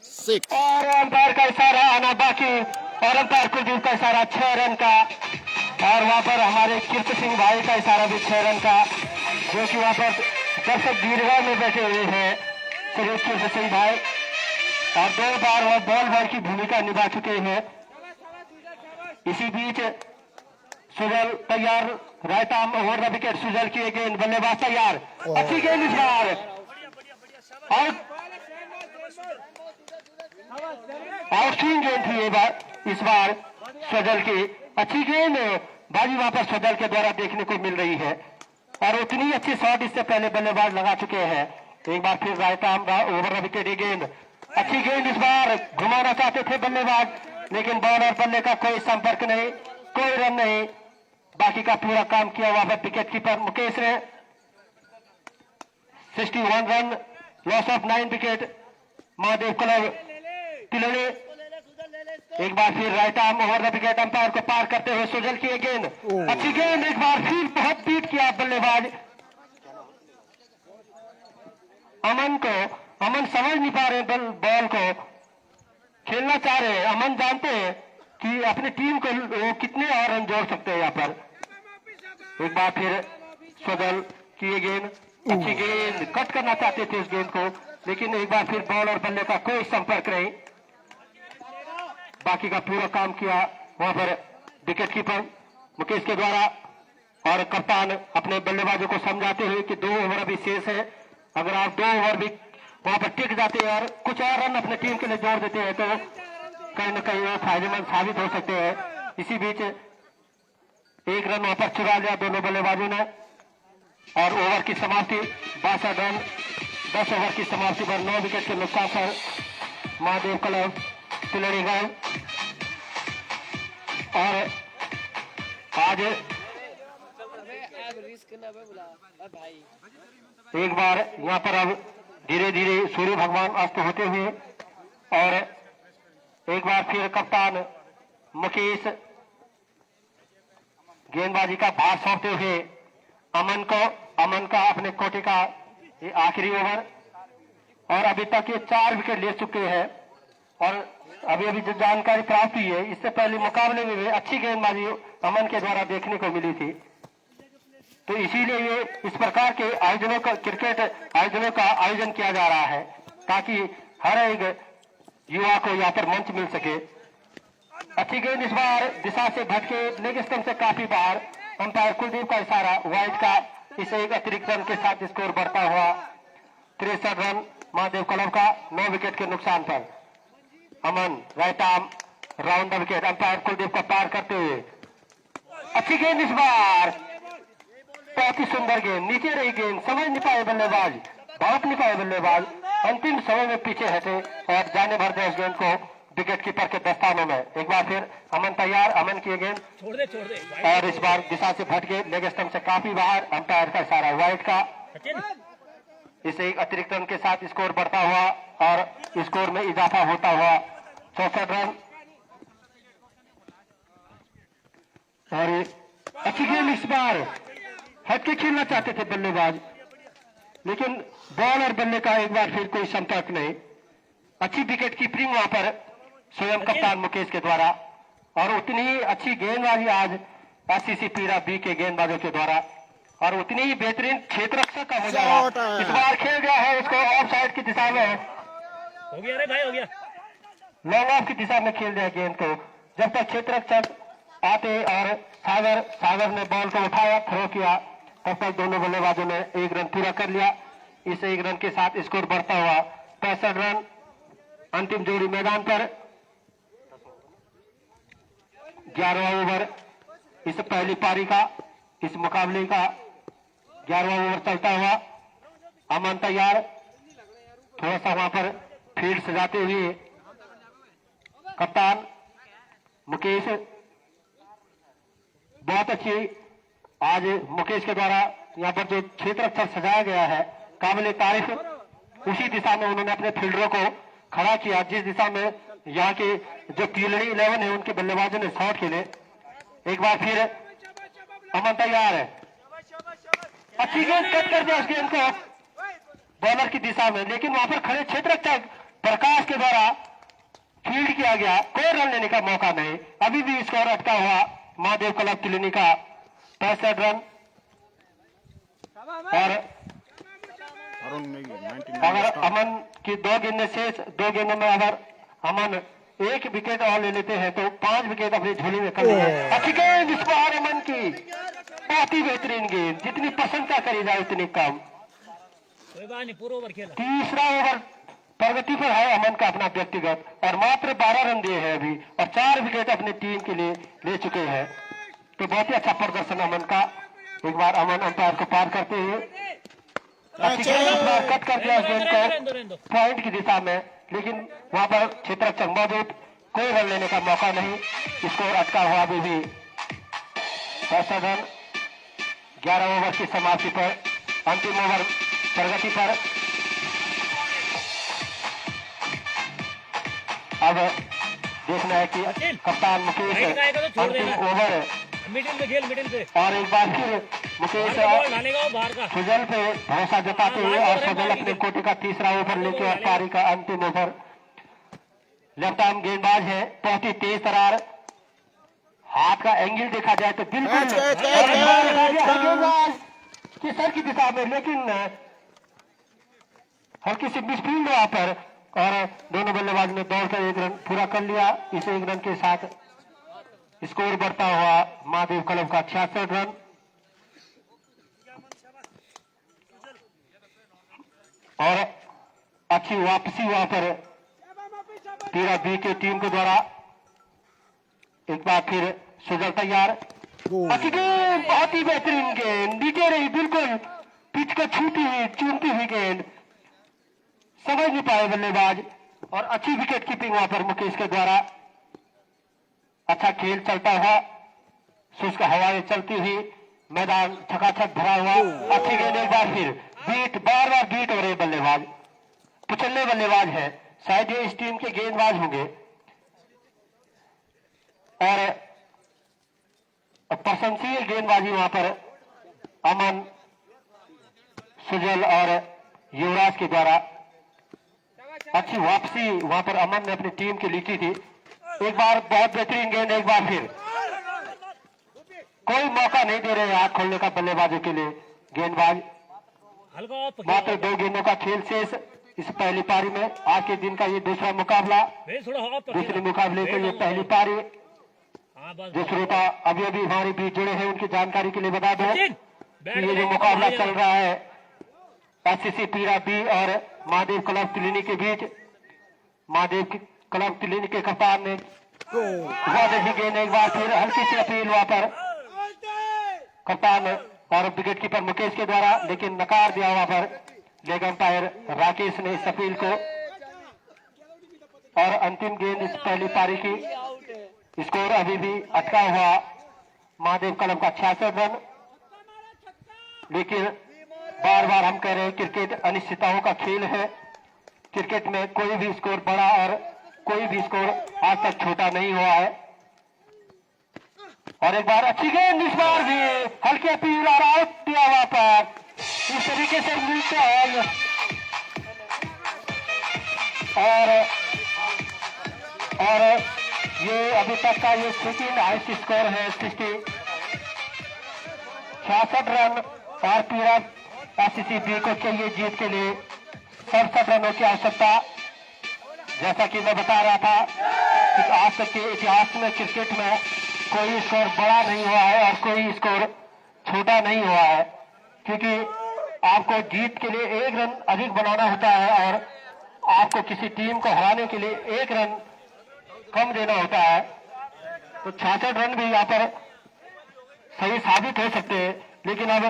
6, और अंपायर का इशारा आना बाकी, और अंपायर कुलदीप का इशारा 6 रन का, और वहां पर हमारे कीर्ति सिंह भाई का इशारा भी 6 रन का, जो कि वहां पर दर्शक दीर्घा में बैठे हुए हैं श्री कीर्ति सिंह भाई, और 2 बार वह बॉल बॉय की भूमिका निभा चुके हैं। इसी बीच सुजल तैयार, right arm over the wicket, Sujal की गेंद, बल्लेबाज तैयार, अच्छी गेंद इस बार, आउट स्विंग गेंद थी ये बार, इस बार सुजल की अच्छी गेंद बाजी वहां पर सुजल के द्वारा देखने को मिल रही है। और उतनी अच्छी शॉट इससे पहले बल्लेबाज लगा चुके हैं। एक बार फिर right arm over the wicket ये गेंद, अच्छी गेंद इस बार, घुमाना चाहते थे बल्लेबाज, लेकिन बॉल और बल्ले का कोई संपर्क नहीं, कोई रन नहीं। बाकी का पूरा काम किया वहां पर विकेट कीपर मुकेश ने। 61 run, loss of 9 wicket, Mahadev club Tilode. एक बार फिर right arm over the wicket, umpire को पार करते हुए सुजल की गेंद, अच्छी गेंद, एक बार फिर बहुत बीट किया बल्लेबाज अमन को। अमन समझ नहीं पा रहे बॉल को, खेलना चाह रहे हैं। अमन जानते हैं कि अपनी टीम को वो कितने और रन जोड़ सकते हैं यहाँ पर। एक बार फिर सुजल की ये गेंद, अच्छी गेंद, कट करना चाहते थे इस गेंद को, लेकिन एक बार फिर बॉल और बल्ले का कोई संपर्क नहीं। बाकी का पूरा काम किया वहां पर विकेट कीपर मुकेश के द्वारा, और कप्तान अपने बल्लेबाजों को समझाते हुए कि 2 ओवर अभी शेष है, अगर आप 2 ओवर भी वहां पर टिक जाते हैं और कुछ और रन अपने टीम के लिए जोड़ देते हैं तो कहीं न कहीं वो फायदेमंद साबित हो सकते हैं। इसी बीच 1 रन वहां पर चुरा लिया दोनों बल्लेबाजों ने, और ओवर की समाप्ति 62 रन, 10 ओवर की समाप्ति पर 9 विकेट के नुकसान पर महादेव क्लब तिलोड़ी गए। और आज एक बार यहाँ पर अब धीरे धीरे सूर्य भगवान अस्त होते हुए, और एक बार फिर कप्तान मुकेश गेंदबाजी का भार सौंपते हुए अमन का अपने कोटे का ये आखिरी ओवर, और अभी तक ये 4 विकेट ले चुके हैं। और अभी जो जानकारी प्राप्त हुई है, इससे पहले मुकाबले में भी अच्छी गेंदबाजी अमन के द्वारा देखने को मिली थी। तो इसीलिए ये इस प्रकार के आयोजनों का, क्रिकेट आयोजनों का आयोजन किया जा रहा है, ताकि हर एक युवा को यहाँ पर मंच मिल सके। अच्छी गेंद इस बार दिशा से भटके लेग स्टंप से काफी बाहर। अंपायर कुलदीप का इशारा वाइड का। इसे एक अतिरिक्त रन के साथ स्कोर बढ़ता हुआ 63 रन महादेव क्लब का 9 विकेट के नुकसान पर। Aman right arm round the wicket umpire Kuldeep को पार करते हुए। अच्छी गेंद इस बार, बहुत ही सुंदर गेंद, नीचे रही गेंद, समझ नहीं पाए बल्लेबाज, भाग नहीं पाए बल्लेबाज, अंतिम समय में पीछे हटे और जाने भर दे इस गेंद को विकेट कीपर के दस्तानों में। एक बार फिर अमन तैयार, अमन की गेंद छोड़ दे और इस बार दिशा से भटके लेग स्टंप से काफी बाहर। अंपायर का इशारा वाइड का। इसे एक अतिरिक्त रन के साथ स्कोर बढ़ता हुआ और स्कोर में इजाफा होता हुआ 64 रन। और अच्छी गेंद इस बार, हटके खेलना चाहते थे बल्लेबाज, लेकिन बॉल और बल्ले का एक बार फिर कोई संपर्क नहीं। अच्छी विकेट कीपिंग वहां पर स्वयं कप्तान मुकेश के द्वारा और उतनी ही अच्छी गेंदबाजी आज आरसीसी पीरा बी के गेंदबाजों के द्वारा और उतनी ही बेहतरीन क्षेत्ररक्षक का मुजाहरा इस बार खेल गया है। उसको ऑफ साइड की दिशा में हो गया रे भाई, हो गया, लॉन्ग ऑफ की दिशा में खेल दिया गेंद को। जब तक क्षेत्ररक्षक आते और सागर ने बॉल को उठाया, थ्रो किया, तब तक दोनों बल्लेबाजों ने एक रन पूरा कर लिया। इस एक रन के साथ स्कोर बढ़ता हुआ 65 रन। अंतिम जोड़ी मैदान पर 11वां ओवर इस पहली पारी का, इस मुकाबले का 11वां ओवर चलता हुआ। अमन तैयार, थोड़ा सा वहां पर फील्ड सजाते हुए कप्तान मुकेश, बहुत अच्छी आज मुकेश के द्वारा यहाँ पर जो क्षेत्ररक्षक सजाया गया है काबिल तारीफ। उसी दिशा में उन्होंने अपने फील्डरों को खड़ा किया जिस दिशा में यहाँ के जो कीलड़ी 11 है उनके बल्लेबाजों ने शॉट खेले। एक बार फिर अमन तैयार है, अच्छी गेंद कट कर दिया उस गेंद को बॉलर की दिशा में, लेकिन वहां पर खड़े क्षेत्ररक्षक प्रकाश के द्वारा फील्ड किया गया, कोई रन लेने का मौका नहीं। अभी भी स्कोर अटका हुआ महादेव क्लब तिलनी का 65 रन। और अगर अमन की 2 गेंदें शेष, 2 गेंदों में अगर अमन 1 विकेट और ले लेते हैं तो 5 विकेट अपनी झोली में कर लिए। अच्छी गेंद इस बार अमन की, बहुत ही बेहतरीन गेंद, जितनी प्रशंसा करी जाए उतनी कम। पूरा ओवर खेला, तीसरा ओवर प्रगति पर है अमन का अपना व्यक्तिगत और मात्र 12 रन दिए हैं अभी और 4 विकेट अपनी टीम के लिए ले चुके हैं। तो बहुत ही अच्छा प्रदर्शन अमन का। एक बार अमन अंपायर को पार करते हुए अच्छी गेंद इस बार कट कर दिया गेंद को पॉइंट की दिशा में, लेकिन वहां पर क्षेत्ररक्षक मौजूद, कोई रन लेने का मौका नहीं। स्कोर अटका हुआ अभी भी 65 रन। 11 ओवर की समाप्ति पर, अंतिम ओवर प्रगति पर। अब देखना है कि कप्तान मुकेश अंतिम ओवर मिडिल में खेल, मिडिल पे, और एक बार फिर मुकेश सुजल पे भरोसा जताते हुए और सुजल अपने कोटे का तीसरा ओवर लेके और पारी का अंतिम ओवर। लेफ्ट आर्म गेंदबाज है, बहुत ही तेज तरार, हाथ का एंगल देखा जाए तो बिल्कुल गेंदबाज की सर की दिशा में, लेकिन हल्की सी मिसफील्ड वहां पर और दोनों बल्लेबाज ने दौड़कर 1 रन पूरा कर लिया। इस 1 रन के साथ स्कोर बढ़ता हुआ महादेव क्लब का 66 रन। और अच्छी वापसी वहां पर पीरा बी के टीम के द्वारा। एक बार फिर सुजल तैयार, अच्छी गेंद, बहुत ही बेहतरीन गेंद, नीचे रही, बिल्कुल पिच को छूती हुई, चूमती हुई गेंद, समझ नहीं पाए बल्लेबाज और अच्छी विकेट कीपिंग वहां पर मुकेश के द्वारा। अच्छा खेल चलता हुआ, शुष्क हवाएं चलती हुई, मैदान छकाछक भरा हुआ। अच्छी गेंद एक बार फिर बीट, बार बार बीट हो रहे बल्लेबाज, कुचलने बल्लेबाज है, शायद ये इस टीम के गेंदबाज होंगे। और प्रशंसनीय गेंदबाजी वहां पर अमन, सुजल और युवराज के द्वारा। अच्छी वापसी वहां पर अमन ने अपनी टीम की लीची थी। एक बार बहुत बेहतरीन गेंद, एक बार फिर कोई मौका नहीं दे रहे हाथ खोलने का बल्लेबाजों के लिए गेंदबाज। मात्र 2 गेंदों का खेल शेष, इस पहली पारी में। आज के दिन का ये दूसरा मुकाबला, दूसरे मुकाबले को ये पहली पारी। जो श्रोता अभी अभी हमारे बीच जुड़े हैं उनकी जानकारी के लिए बता दो कि ये जो मुकाबला चल रहा है एससीसी पीरा बी और महादेव क्लब तिलिनी के बीच। महादेव क्लब तिलिनी के कप्तान ने ज्यादा गेंद एक बार फिर हल्की सी अपील वहां पर कप्तान और विकेट कीपर मुकेश के द्वारा, लेकिन नकार दिया वहां पर लेग अंपायर राकेश ने इस अपील को। और अंतिम गेंद इस पहली पारी की। स्कोर अभी भी अटका हुआ महादेव क्लब का 66 रन। लेकिन बार बार हम कह रहे हैं क्रिकेट अनिश्चितताओं का खेल है। क्रिकेट में कोई भी स्कोर बड़ा और कोई भी स्कोर आज तक छोटा नहीं हुआ है। और एक बार अच्छी गेंद, इस बार भी हल्की अपील और आउट दिया वहां पर। इस तरीके से मिलते हैं और ये अभी तक का ये सेकेंड हाईएस्ट स्कोर है 66 रन। और पीरा एससीसी बी को चाहिए जीत के लिए 67 रनों की आवश्यकता। जैसा कि मैं बता रहा था कि आज तक के इतिहास में क्रिकेट में कोई स्कोर बड़ा नहीं हुआ है और कोई स्कोर छोटा नहीं हुआ है, क्योंकि आपको जीत के लिए 1 रन अधिक बनाना होता है और आपको किसी टीम को हराने के लिए 1 रन कम देना होता है। तो 66 रन भी यहाँ पर सही साबित हो सकते हैं। लेकिन अब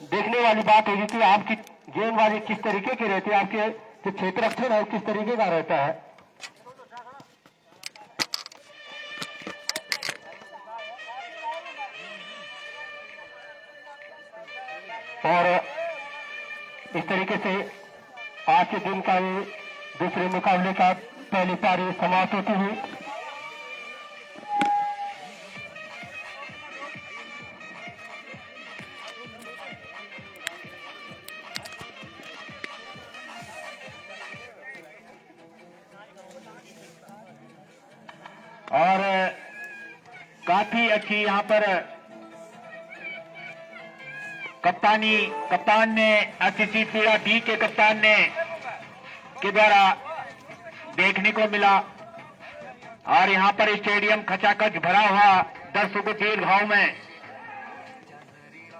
देखने वाली बात होगी कि आपकी गेंदबाजी किस तरीके की रहती है, आपके जो क्षेत्ररक्षण है किस तरीके का रहता है। और इस तरीके से आज के दिन का ये दूसरे मुकाबले का पहली पारी समाप्त होती हुई। और काफी अच्छी यहाँ पर कप्तान ने एससीसी पीरा बी के कप्तान ने के द्वारा देखने को मिला। और यहाँ पर स्टेडियम खचाखच भरा हुआ दर्शकों की भीड़ में।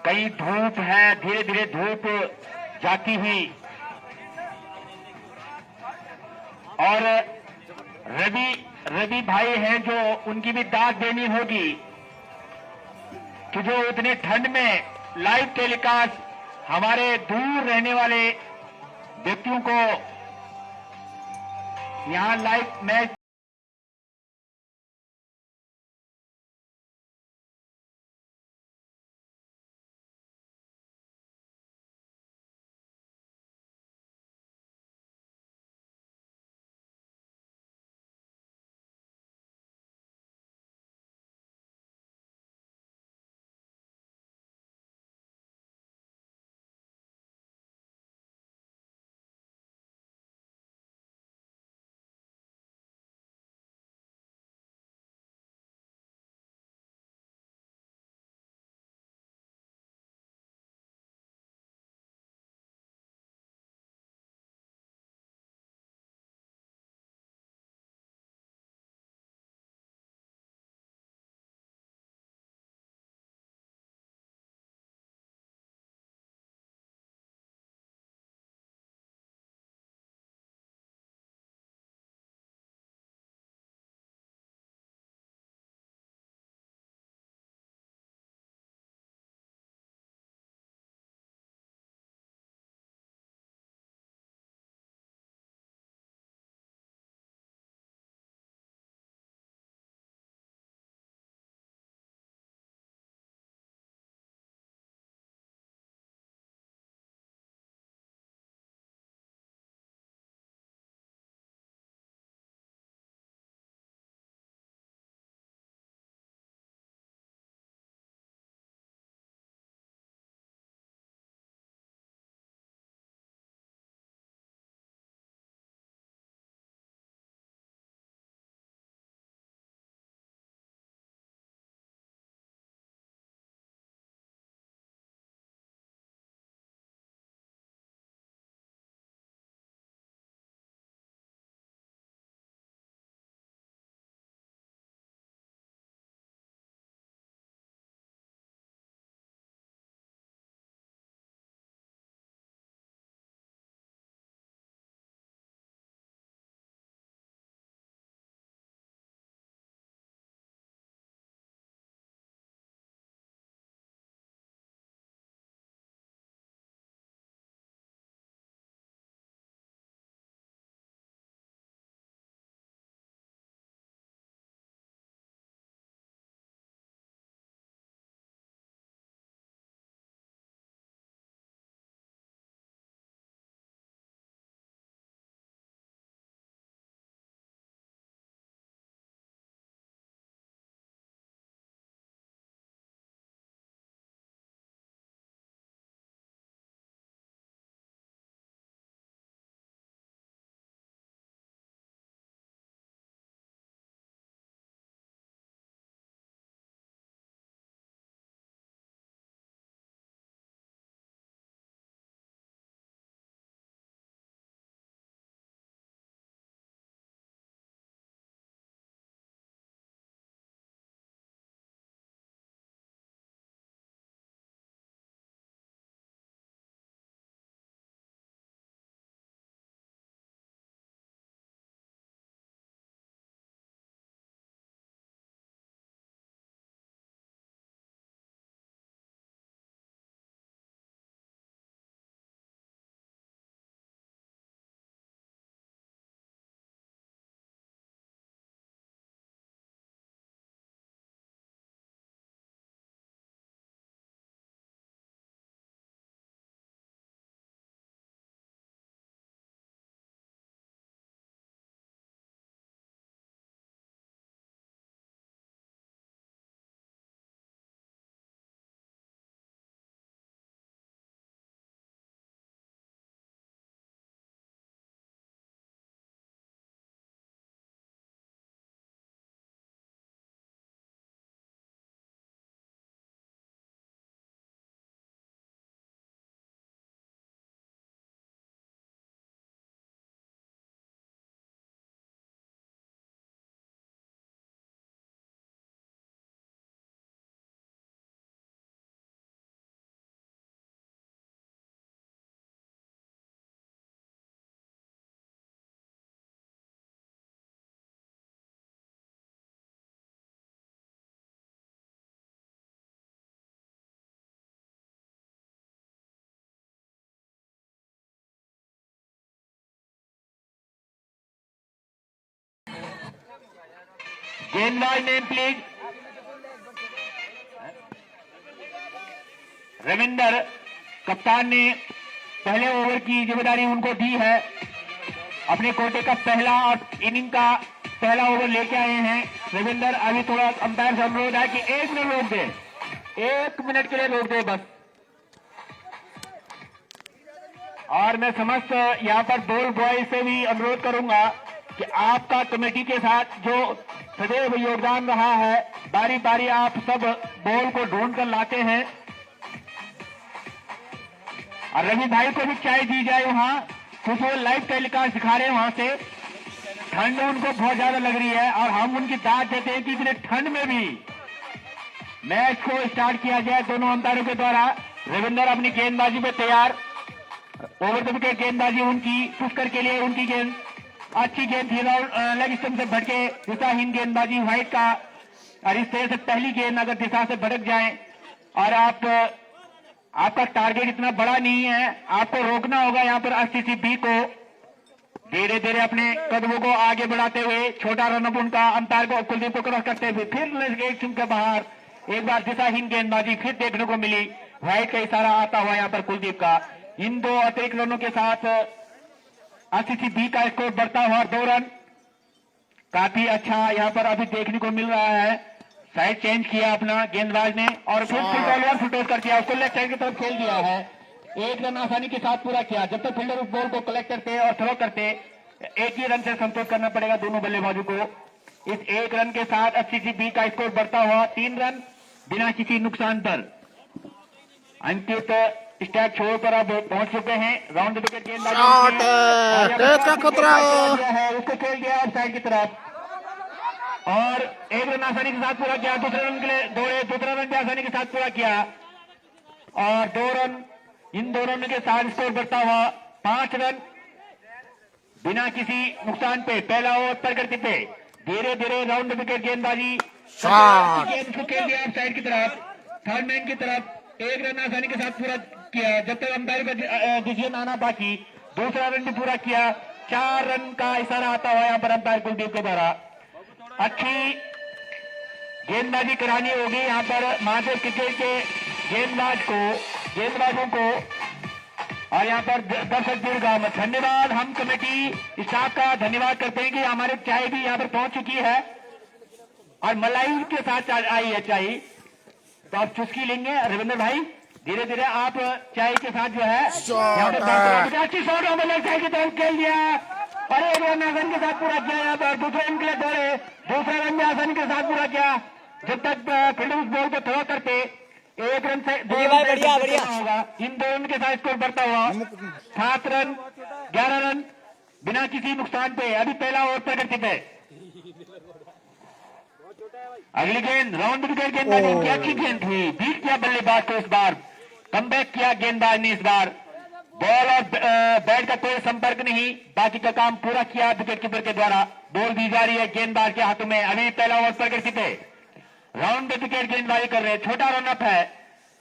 कई धूप है, धीरे धीरे धूप जाती हुई। और रवि भाई हैं जो उनकी भी दाद देनी होगी कि जो इतने ठंड में लाइव टेलीकास्ट हमारे दूर रहने वाले व्यक्तियों को यहां लाइव मैच गेंदबाज नेम प्लीज। रविंदर, कप्तान ने पहले ओवर की जिम्मेदारी उनको दी है। अपने कोटे का पहला और इनिंग का पहला ओवर लेके आए हैं रविंदर। अभी थोड़ा अंपायर से अनुरोध है कि 1 मिनट रोक दे, 1 मिनट के लिए रोक दे बस। और मैं समस्त यहाँ पर बॉल बॉय से भी अनुरोध करूंगा कि आपका कमेटी के साथ जो सदैव योगदान रहा है, बारी बारी आप सब बॉल को ढूंढ कर लाते हैं। और रवि भाई को भी चाय दी जाए वहां, क्योंकि वो लाइव टेलीकास्ट दिखा रहे हैं वहां से। ठंड उनको बहुत ज्यादा लग रही है और हम उनकी दाद देते हैं कि इतने ठंड में भी मैच को स्टार्ट किया जाए दोनों अंपायरों के द्वारा। रविंदर अपनी गेंदबाजी पे तैयार, ओवर द विकेट गेंदबाजी उनकी, पुष्कर के लिए उनकी गेंद अच्छी गेंद थी, लेग स्टंप से भटके, दिशाहीन गेंदबाजी व्हाइट का। और इस तरह से पहली गेंद अगर दिशा से भटक जाए और आपका टारगेट इतना बड़ा नहीं है, आपको रोकना होगा यहाँ पर आरसीसी को धीरे धीरे अपने कदमों को आगे बढ़ाते हुए। छोटा रनअप उनका अंपायर को कुलदीप को क्रॉस करते हुए फिर एक चुन के बाहर, एक बार दिशाहीन गेंदबाजी फिर देखने को मिली। व्हाइट का इशारा आता हुआ यहाँ पर कुलदीप का। इन 2 अतिरिक्त रनों के साथ आरसीसी का स्कोर बढ़ता हुआ 2 रन। काफी अच्छा यहाँ पर अभी देखने को मिल रहा है। साइड चेंज किया अपना गेंदबाज ने और फिर फुल टॉस कर दिया, उसको लेफ्ट साइड की तरफ खेल दिया है। 1 रन आसानी के साथ पूरा किया। जब तक फील्डर उस बॉल को कलेक्ट करते और थ्रो करते, 1 ही रन से संतोष करना पड़ेगा दोनों बल्लेबाजों को। इस 1 रन के साथ आरसीसी का स्कोर बढ़ता हुआ 3 रन बिना किसी नुकसान पर। अंकित स्टैक छोड़ कर अब पहुंच चुके हैं। राउंड विकेट गेंदबाजी का खतरा है, उसको खेल दिया ऑफ साइड की तरफ और 1 रन आसानी के साथ पूरा किया। दूसरे रन के लिए दौड़े, दूसरा रन भी आसानी के साथ पूरा किया और 2 रन। इन 2 रन के साथ स्कोर बढ़ता हुआ 5 रन बिना किसी नुकसान पे। पहला ओवर प्रकृति पे धीरे धीरे राउंड विकेट गेंदबाजी गेंद को खेल दिया ऑफ साइड की तरफ, थर्ड मैन की तरफ। 1 रन आसानी के साथ पूरा किया जब तक अंपायर का डिसीजन आना बाकी। दूसरा रन भी पूरा किया। 4 रन का इशारा आता हुआ यहाँ पर अंपायर कुलदीप के द्वारा। अच्छी गेंदबाजी करानी होगी यहाँ पर महादेव क्रिकेट के गेंदबाजों को और यहाँ पर दर्शक दीर्घा में धन्यवाद। हम कमेटी स्टाफ का धन्यवाद करते हैं कि हमारे चाय भी यहाँ पर पहुंच चुकी है और मलाई के साथ आई है चाय, तो आप चुस्की लेंगे। रविंद्र भाई धीरे धीरे आप चाय के साथ जो है यहाँ पर अच्छी शॉट चाय की तरफ खेल दिया और 1 रन आसानी के साथ पूरा किया यहाँ पर। दूसरे रन के लिए दौड़े, दूसरा रन भी आसानी के साथ पूरा किया। जब तक फील्डर उस बॉल को थ्रो करते 1 रन से 2 रन बढ़िया होगा। इन 2 रन के साथ स्कोर बढ़ता हुआ 7 रन 11 रन बिना किसी नुकसान पे। अभी पहला ओवर प्रकृति पे। अगली गेंद राउंड विकेट गेंदबाजी की अच्छी गेंद थी, बीट किया बल्लेबाज को। इस बार कमबैक किया गेंदबाज ने। इस बार बॉल और बैट का कोई संपर्क नहीं, बाकी का काम पूरा किया विकेट कीपर के द्वारा। बॉल दी जा रही है गेंदबाज के हाथों में। अभी पहला ओवर प्रकृति पे राउंड विकेट गेंदबाजी कर रहे हैं। छोटा रन अप है,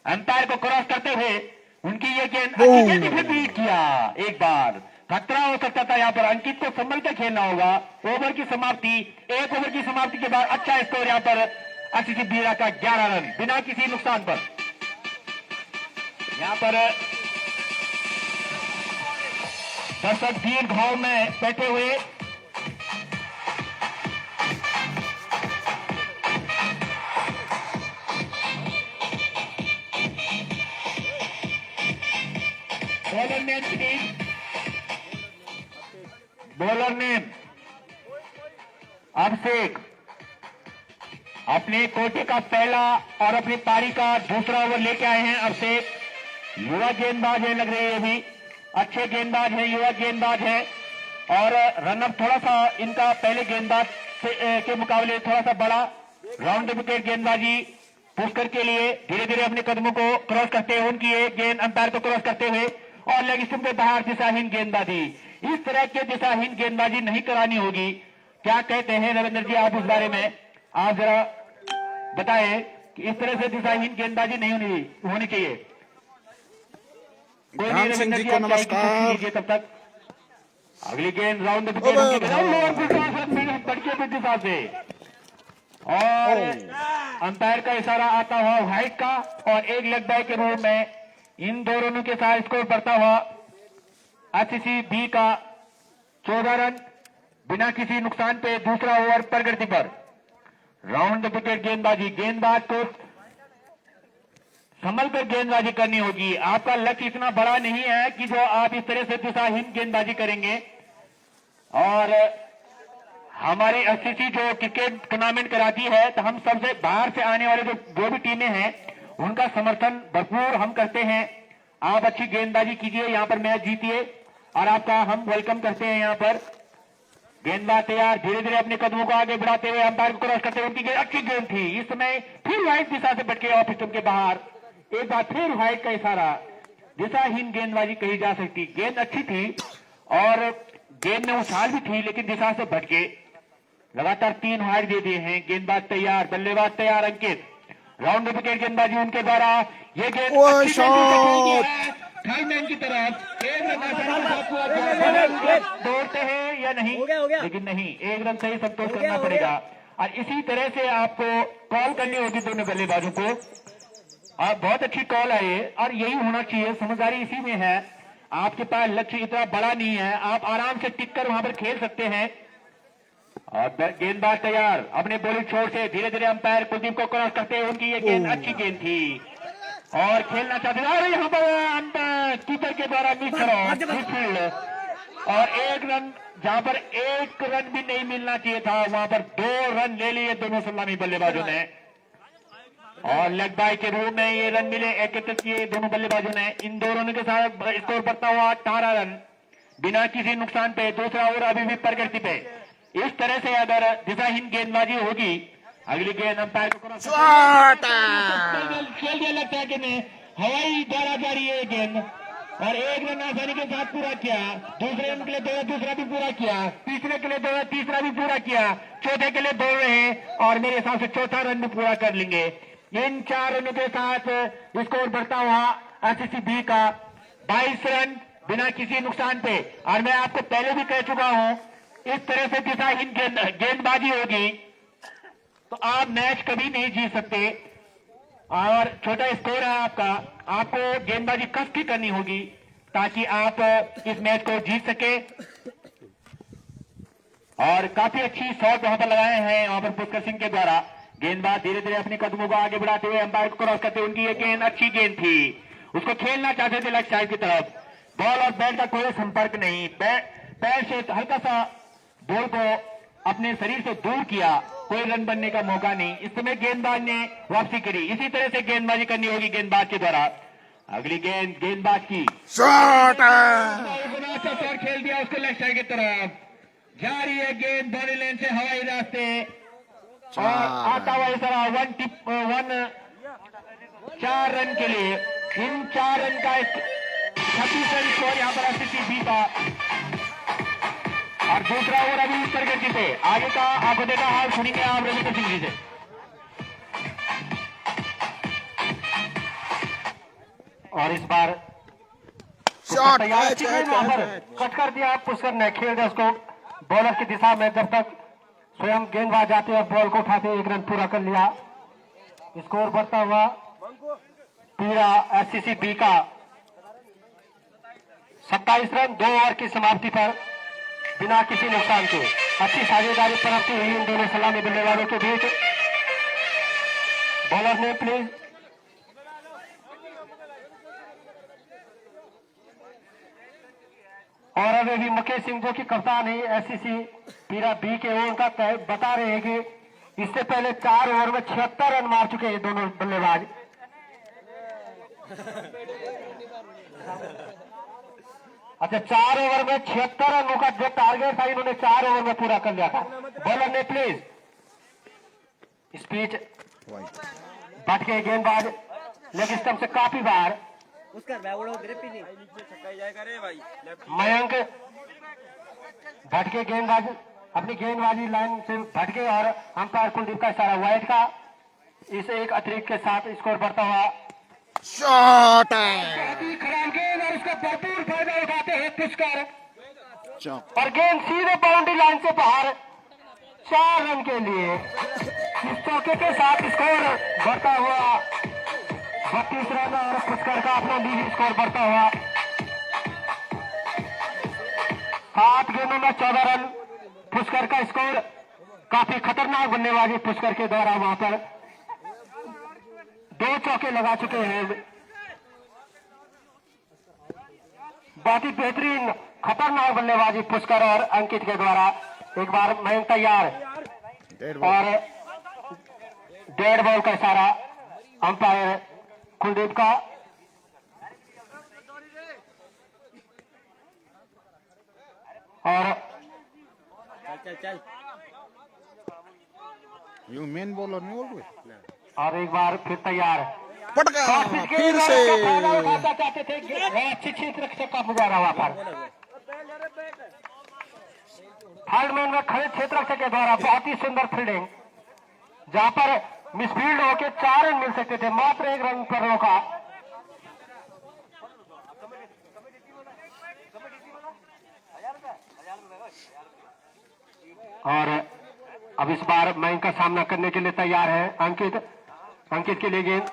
अंपायर को क्रॉस करते हुए उनकी ये गेंद अच्छी गेंद फिर बीट किया। एक बार खतरा हो सकता था यहाँ पर, अंकित को संभल कर खेलना होगा। ओवर की समाप्ति, 1 ओवर की समाप्ति के बाद अच्छा स्कोर यहाँ पर आरसीसी बीरा का 11 रन बिना किसी नुकसान पर। यहाँ पर दर्शक दीर्घ भाव में बैठे हुए बॉलर नेम अभिषेक अपने कोटे का पहला और अपनी पारी का दूसरा ओवर लेके आए हैं। अभिषेक युवा गेंदबाज है, लग रहे हैं अभी अच्छे गेंदबाज है, युवा गेंदबाज है और रनअप थोड़ा सा इनका पहले गेंदबाज के मुकाबले थोड़ा सा बड़ा। राउंड विकेट गेंदबाजी पुष्कर के लिए धीरे धीरे अपने कदमों को क्रॉस करते हुए उनकी एक गेंद अंपायर को क्रॉस करते हुए और लेग स्टंप के बाहर दिशाहीन गेंदबाजी। इस तरह के दिशाहीन गेंदबाजी नहीं करानी होगी। क्या कहते हैं रविंद्र जी आप इस बारे में? आप जरा बताएं कि इस तरह से दिशाहीन गेंदबाजी नहीं होनी चाहिए। कोई नहीं रविंद्र जी, नमस्कार। तब तक अगली गेंद राउंड बढ़के दिशा से और अंपायर का इशारा आता हुआ व्हाइट का, और एक लेग बाय के रूप में इन दोनों के साथ स्कोर बढ़ता हुआ आरसीसी बी का 14 रन बिना किसी नुकसान पे दूसरा ओवर प्रगति पर। राउंड द विकेट गेंदबाजी, गेंदबाज को संभल कर गेंदबाजी करनी होगी। आपका लक्ष्य इतना बड़ा नहीं है कि जो आप इस तरह से दिशाहीन गेंदबाजी करेंगे। और हमारे एससीसी जो क्रिकेट टूर्नामेंट कराती है, तो हम सबसे बाहर से आने वाले जो भी टीमें हैं उनका समर्थन भरपूर हम करते हैं। आप अच्छी गेंदबाजी कीजिए, यहाँ पर मैच जीतिए, और आपका हम वेलकम करते हैं। यहाँ पर गेंदबाज तैयार, धीरे धीरे अपने कदमों को आगे बढ़ाते हुए अंपायर को क्रॉस करते हुए, उनकी गेंद अच्छी गेंद थी। इस समय फिर व्हाइट दिशा से भटके ऑफ स्टंप के बाहर। एक बार फिर व्हाइट का इशारा, दिशाहीन गेंदबाजी कही जा सकती। गेंद अच्छी थी और गेंद में उछाल भी थी, लेकिन दिशा से भटके। लगातार 3 व्हाइट दे दिए हैं। गेंदबाज तैयार, बल्लेबाज तैयार अंकित। राउंड विकेट गेंदबाजी उनके द्वारा। ये गेंद थर्ड मैन की तरफ दौड़ते हैं या नहीं, लेकिन नहीं, एक रन से ही संतोष करना पड़ेगा। और इसी तरह से आपको कॉल करनी होगी दोनों बल्लेबाजों को। और बहुत अच्छी कॉल है ये, और यही होना चाहिए। समझदारी इसी में है। आपके पास लक्ष्य इतना बड़ा नहीं है, आप आराम से टिक कर वहां पर खेल सकते हैं। और गेंदबाज तैयार, अपने बॉलिंग छोर से धीरे धीरे अंपायर कुलदीप को क्रॉस करते हैं। उनकी ये गेंद अच्छी गेंद थी और खेलना चाहते थे। और यहाँ पर अंपायर कीपर के द्वारा मिसफील्ड, और एक रन, जहां पर एक रन भी नहीं मिलना चाहिए था, वहां पर 2 रन ले लिए दोनों सलामी बल्लेबाजों ने। और लेग बाय के रूप में ये रन मिले, एकत्रित किए दोनों बल्लेबाजों ने। इन दोनों के साथ स्कोर बढ़ता हुआ 18 रन बिना किसी नुकसान पे। दूसरा ओवर अभी भी प्रगति पे। इस तरह से अगर दिशाहीन गेंदबाजी होगी, अगली गेंद अंपायर को खेल दिया लगता है कि मैं हवाई द्वारा जा रही है गेंद, और एक रन आसानी के साथ पूरा किया। दूसरे रन के लिए दौड़ा, दूसरा भी पूरा किया। तीसरे के लिए दौड़ा, तीसरा भी पूरा किया। चौथे के लिए दौड़ रहे हैं, और मेरे हिसाब से चौथा रन भी पूरा कर लेंगे। इन 4 रनों के साथ स्कोर बढ़ता हुआ आरसीसी बी का 22 रन बिना किसी नुकसान पे। और मैं आपको पहले भी कह चुका हूं, इस तरह से दिशाहीन गेंदबाजी होगी तो आप मैच कभी नहीं जीत सकते। और छोटा स्कोर है आपका, आपको गेंदबाजी कस की करनी होगी ताकि आप इस मैच को जीत सके। और काफी अच्छी शॉट वहां पर लगाए हैं वहां पर पुष्कर सिंह के द्वारा। गेंदबाज धीरे धीरे अपने कदमों को आगे बढ़ाते हुए अंपायर को क्रॉस करते हुए, उनकी ये गेंद अच्छी गेंद थी। उसको खेलना चाहते थे लेफ्ट साइड की तरफ। बॉल और बैट का कोई संपर्क नहीं, पैर से हल्का सा बॉल को अपने शरीर से दूर किया, कोई रन बनने का मौका नहीं। इस समय गेंदबाज ने वापसी करी। इसी तरह से गेंदबाजी करनी होगी गेंदबाज के द्वारा। अगली गेंद गेंदबाज की शॉट खेल दिया उसको लेफ्ट साइड की तरफ। जा रही है गेंद बाउंड्री लाइन से हवाई रास्ते, और आता हुआ इशारा 4 रन के लिए। इन 4 रन का 36 रन स्कोर यहाँ पर आरसीसी बी का। और दूसरा ओवर अभी इस प्रगति पे। आगे का आपको देखा हाल सुनेंगे आप रविंद्र सिंह जी से। और इस बार कट कर दिया पुष्कर ने, खेल दिया उसको बॉलर की दिशा में। जब तक स्वयं गेंदबाज जाते और बॉल को उठाते 1 रन पूरा कर लिया। स्कोर बढ़ता हुआ पूरा एससीसी बी का 27 रन 2 ओवर की समाप्ति पर बिना किसी नुकसान के। अच्छी साझेदारी प्राप्त हुई इन दोनों सलामी बल्लेबाजों के बीच। बॉलर ने प्लीज और अभी भी मुकेश सिंह जो कि कप्तान है एससीसी पीरा बी के, वो उनका बता रहे हैं कि इससे पहले 4 ओवर में 76 रन मार चुके हैं दोनों बल्लेबाज। अच्छा, 4 ओवर में 76 रनों का जो टारगेट था इन्होंने 4 ओवर में पूरा कर लिया था। बॉलर ने प्लीज स्पीच बट के गेंदबाज लेग स्टंप से काफी बार मयंक भटके गेंदबाज अपनी गेंदबाजी लाइन से भटके, और अंपायर कुलदीप का इशारा वाइड का। इस एक अतिरिक्त के साथ स्कोर बढ़ता हुआ शॉट खराब गेंद, और उसका भरपूर फायदा उठाते हैं पुष्कर, चौक और गेंद सीधे बाउंड्री लाइन से बाहर 4 रन के लिए। और इस चौके के साथ स्कोर बढ़ता हुआ 32 रन और पुष्कर का अपना लीड स्कोर बढ़ता हुआ 7 गेंदों में 14 रन। पुष्कर का स्कोर काफी खतरनाक बल्लेबाजी पुष्कर के द्वारा वहां पर 2 चौके लगा चुके हैं। बहुत ही बेहतरीन खतरनाक बल्लेबाजी पुष्कर और अंकित के द्वारा। एक बार मयंक तैयार और डेड बॉल का इशारा अंपायर कुलदीप का। और चल यू मेन बॉलर नहीं बोल रहे। और एक बार फिर तैयार पटका फिर से चाहते थे अच्छी क्षेत्र से कप गुजारा वहां पर थर्ड मैन में खड़े क्षेत्र के द्वारा बहुत ही सुंदर फील्डिंग, जहां पर मिसफील्ड होकर 4 रन मिल सकते थे, मात्र 1 रन पर रोका। और अब इस बार मयंक का सामना करने के लिए तैयार है अंकित। अंकित के लिए गेंद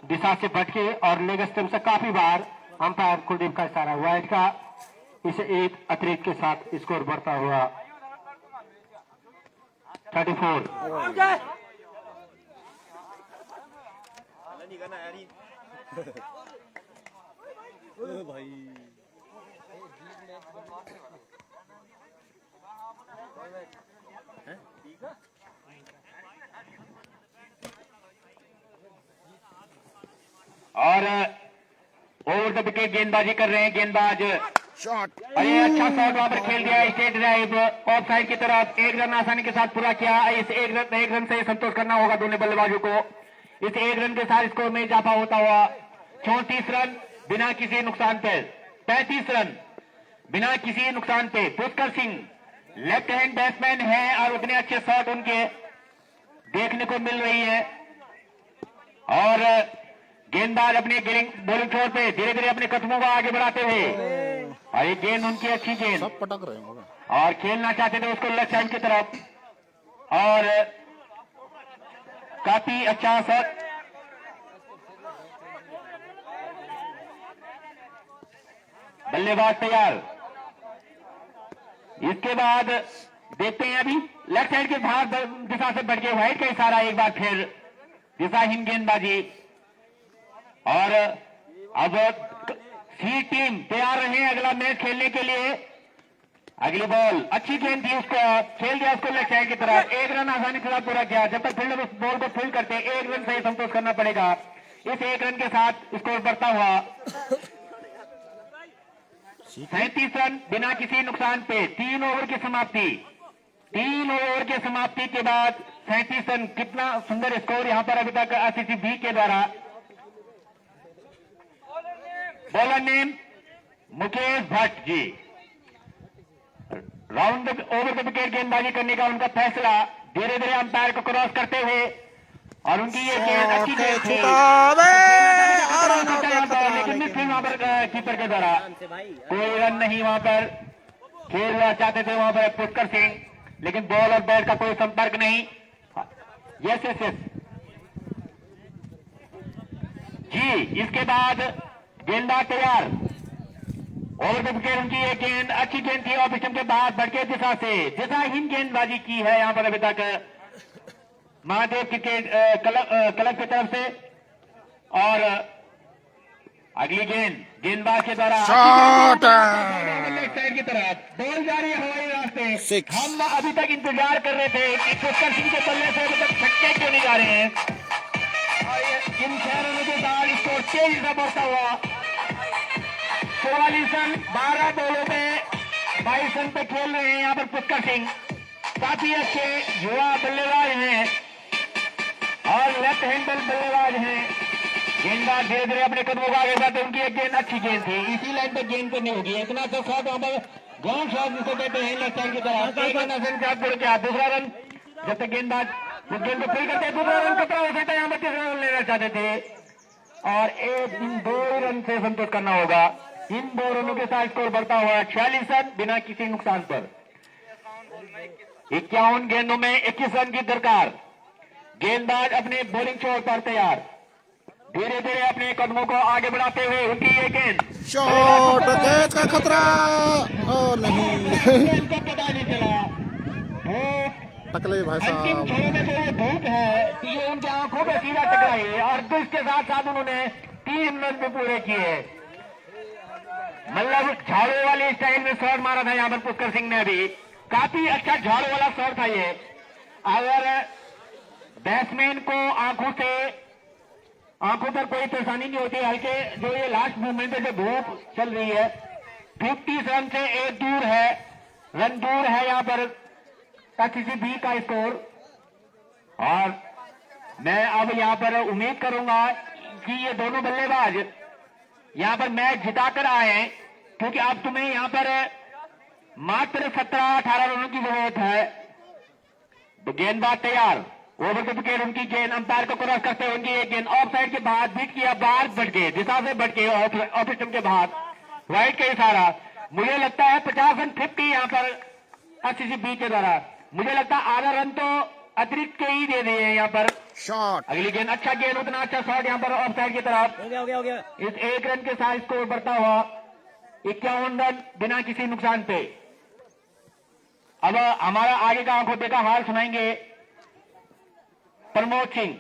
दिशा से भटके और लेग स्टंप से काफी बार अंपायर कुलदीप का इशारा वाइड का। इसे एक अतिरिक्त के साथ स्कोर बढ़ता हुआ 34। भाई और ओवर द विकेट गेंदबाजी कर रहे हैं गेंदबाज। शॉट अरे अच्छा शॉट वहां पर खेल दिया, स्ट्रेट ड्राइव ऑफ साइड की तरफ। 1 रन आसानी के साथ पूरा किया। इस 1 रन से संतोष करना होगा दोनों बल्लेबाजों को। इस 1 रन के साथ स्कोर में इजाफा होता हुआ 34 रन बिना किसी नुकसान पे। 35 रन बिना किसी नुकसान पे। Pushkar Singh left hand batsman है और उतने अच्छे शॉट उनके देखने को मिल रही है। और गेंदबाज अपने बॉलिंग छोर पे धीरे धीरे अपने कदमों को आगे बढ़ाते हुए, और ये गेंद उनकी अच्छी गेंद सब पटक रहे हैं और खेलना चाहते थे उसको लेफ्ट साइड की तरफ। और काफी अच्छा शॉट। बल्लेबाज तैयार। इसके बाद देखते हैं अभी लेफ्ट साइड के बाहर दिशा से बढ़ के वाइड का इशारा। एक बार फिर दिशाहीन गेंदबाजी। और अब सी टीम तैयार रहे अगला मैच खेलने के लिए। अगली बॉल अच्छी गेंद थी, उसको खेल दिया उसको लेफ्ट साइड की तरफ। 1 रन आसानी के साथ पूरा किया। जब तक फील्डर उस बॉल को फील्ड करते 1 रन से संतोष करना पड़ेगा। इस 1 रन के साथ स्कोर बढ़ता हुआ 37 रन बिना किसी नुकसान पे। 3 ओवर की समाप्ति। 3 ओवर के समाप्ति के बाद 37 रन। कितना सुंदर स्कोर यहां पर अभी तक आरसीसी बी के द्वारा। Bowler name Mukesh Bhatt ji. Round over the wicket गेंदबाजी करने का उनका फैसला धीरे धीरे अंपायर को क्रॉस करते हुए। और उनकी ये गेंद अच्छी गेंद थी, लेकिन मिसफील्ड वहां पर कीपर के द्वारा। कोई रन नहीं वहां पर। खेलना चाहते थे वहां पर पुष्कर सिंह, लेकिन बॉल और बैट का कोई संपर्क नहीं। यस यस यस जी। इसके बाद गेंदबाज तैयार। ओवर द विकेट उनकी एक गेंद अच्छी गेंद थी और स्टंप के बाहर बढ़के दिशा से दिशाहीन गेंदबाजी की है यहां पर अभी तक महादेव क्रिकेट क्लब की तरफ से। और अगली गेंदबाज के द्वारा शॉट साइड की तरफ बॉल जा रही है हवाई रास्ते। हम अभी तक इंतजार कर रहे थे कि पुष्कर सिंह के बल्ले से अभी तक छक्के क्यों नहीं जा रहे हैं। इन 6 रनों के साथ स्कोर तेजी से बढ़ता हुआ 44 रन 12 बॉलों में 22 रन पे खेल रहे हैं यहाँ पर पुष्कर सिंह। काफी अच्छे युवा बल्लेबाज हैं और लेफ्ट हैंडल बल्लेबाज हैं। गेंदबाज धीरे धीरे अपने कदमों को आगे बढ़ाते। उनकी एक गेंद अच्छी गेंद थी, इसी लाइन पे गेंद करनी होगी। इतना तो शॉट वहां पर ग्राउंड शॉट जिसको कहते हैं लेफ्ट साइड की तरफ। एक रन आसान के साथ क्या दूसरा रन जब तक गेंदबाज गेंद को फिल करते हैं दूसरा रन खतरा हो सकता है। यहाँ पर तीसरा रन लेना चाहते थे और इन 2 रन से संतोष करना होगा। इन 2 रनों के साथ स्कोर बढ़ता हुआ 46 रन बिना किसी नुकसान पर। 51 गेंदों में 21 रन की दरकार। गेंदबाज अपने बॉलिंग छोर पर तैयार, धीरे धीरे अपने कदमों को आगे बढ़ाते हुए उनकी ये गेंद शॉट, कैच का खतरा। ओ नहीं, गेंद को पता नहीं चला। धूप टकले भाई अंतिम साहब। छोरों में जो ये धूप है ये उनकी आंखों में सीधा टकराई और इसके साथ साथ उन्होंने 3 रन भी पूरे किए। मतलब झाड़ू वाली स्टाइल में शॉट मारा था यहाँ पर पुष्कर सिंह ने, भी काफी अच्छा झाड़ू वाला शॉट था ये। अगर बैट्समैन को आंखों पर कोई परेशानी नहीं होती, हल्के जो ये लास्ट मूवमेंट है, जो धूप चल रही है, 50 रन से एक रन दूर है यहाँ पर बी का स्कोर। और मैं अब यहाँ पर उम्मीद करूंगा कि ये दोनों बल्लेबाज यहाँ पर मैच जिताकर आए हैं, क्योंकि अब तुम्हें यहाँ पर मात्र 17-18 रनों की जरूरत है। तो गेंदबाज तैयार, ओवर के विकेट उनकी गेंद अंपायर को क्रॉस करते हुए उनकी एक गेंद ऑफ साइड के बाद बीट किया, बाहर बढ़ के दिशा से बढ़ के ऑफ स्टंप के बाद राइट का इशारा। मुझे लगता है 50 रन 50 यहाँ पर बी के द्वारा। मुझे लगता है आधा रन तो अतिरिक्त के ही दे दिए यहाँ पर। शॉट, अगली गेंद अच्छा गेंद, उतना अच्छा शॉट यहाँ पर ऑफ साइड की तरफ। हो गया। इस 1 रन के साथ स्कोर बढ़ता हुआ 51 रन बिना किसी नुकसान पे। अब हमारा आगे का आंखों देखा हाल सुनाएंगे प्रमोद सिंह।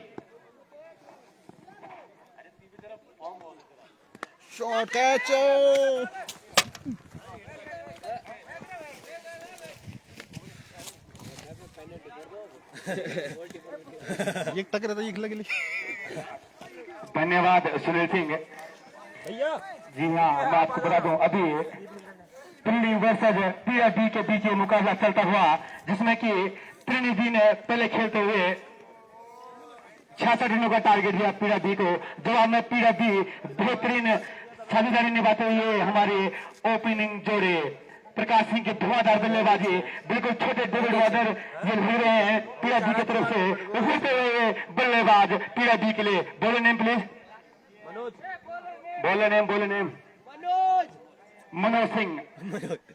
Shot, catch. एक टकरा तो एक लगी। धन्यवाद सुनील सिंह। भैया जी हाँ, मैं आपको बता दूं अभी दिल्ली वर्सेज पीआरबी के बीच ये मुकाबला चलता हुआ, जिसमें कि त्रिनिधी ने पहले खेलते हुए 66 रनों का टारगेट दिया पीआरबी को। जवाब में पीआरबी बेहतरीन साझेदारी निभाते हुए हमारे ओपनिंग जोड़े प्रकाश सिंह की धुआंधार बल्लेबाजी, बिल्कुल छोटे डेविड वार्नर ये ले रहे हैं पीआरबी की तरफ से। उभरते हुए बल्लेबाज पीआरबी के लिए, बोलो नेम प्लीज। बोलो नेम। मनोज सिंह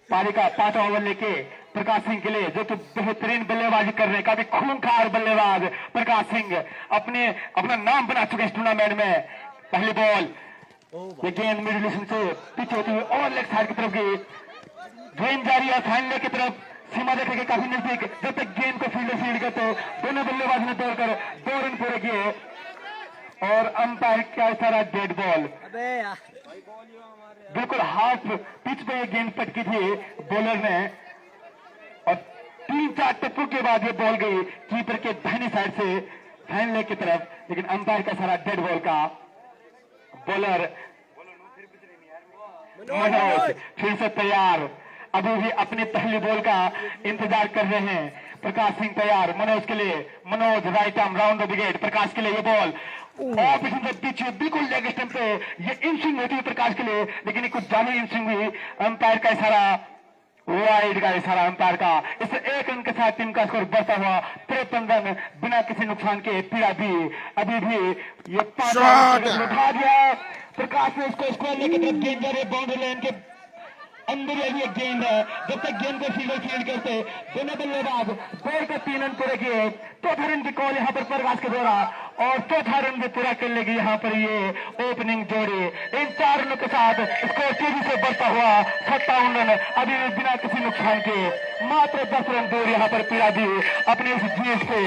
पारी का 5वां ओवर लेके प्रकाश सिंह के लिए, जो कि बेहतरीन बल्लेबाजी कर रहे हैं, काफी खूंखार बल्लेबाज प्रकाश सिंह अपना नाम बना चुके इस टूर्नामेंट में। पहली बॉल, ये गेंद मिडिल से पिच होती हुई और लेग साइड की तरफ गई, गेंद जारी है फाइनल की तरफ, सीमा रेखा के काफी नजदीक। जब तक गेंद को फील्ड करते दोनों बल्लेबाज ने दौड़कर 2 रन पूरे किए और अंपायर का इशारा डेड बॉल। बिल्कुल हाफ पिच पे ये गेंद पटकी थी बॉलर ने और 3-4 टप्पू के बाद ये बॉल गई कीपर के दाहिनी साइड से फाइनल की तरफ, लेकिन अंपायर का इशारा डेड बॉल का। बॉलर मनोज फिर से तैयार, अभी भी अपनी पहली बॉल का इंतजार कर रहे हैं। प्रकाश सिंह तैयार मनोज के लिए, Manoj right arm round the wicket, Prakash के लिए ये बॉल पीछे बिल्कुल लेग स्टंप पे ये इंस्विंग होती है प्रकाश के लिए, लेकिन ये कुछ ज्यादा इंस्विंग हुई। अंपायर का इशारा, वाइड का इशारा अंपायर का। इस 1 रन के साथ टीम का स्कोर बढ़ता हुआ 53 रन बिना किसी नुकसान के। पीआरबी अभी भी ये 5 रन उठा दिया। प्रकाश ने इसको स्कोर लेकर तरफ गेंद जा रही है बाउंड्री लाइन के अंदर, अभी एक गेंद है। जब तक गेंद को फील्ड करते दोनों बल्लेबाज दौड़ कर 3 रन पूरे किए। चौथा रन की कॉल यहाँ पर प्रकाश के द्वारा और चौथा रन भी पूरा कर लेगी यहाँ पर ये ओपनिंग जोड़ी। इन 4 रनों के साथ स्कोर तेजी से बढ़ता हुआ 57 रन अभी बिना किसी नुकसान के। मात्र 10 रन दूर यहाँ पर पीआरबी अपने इस जीत से।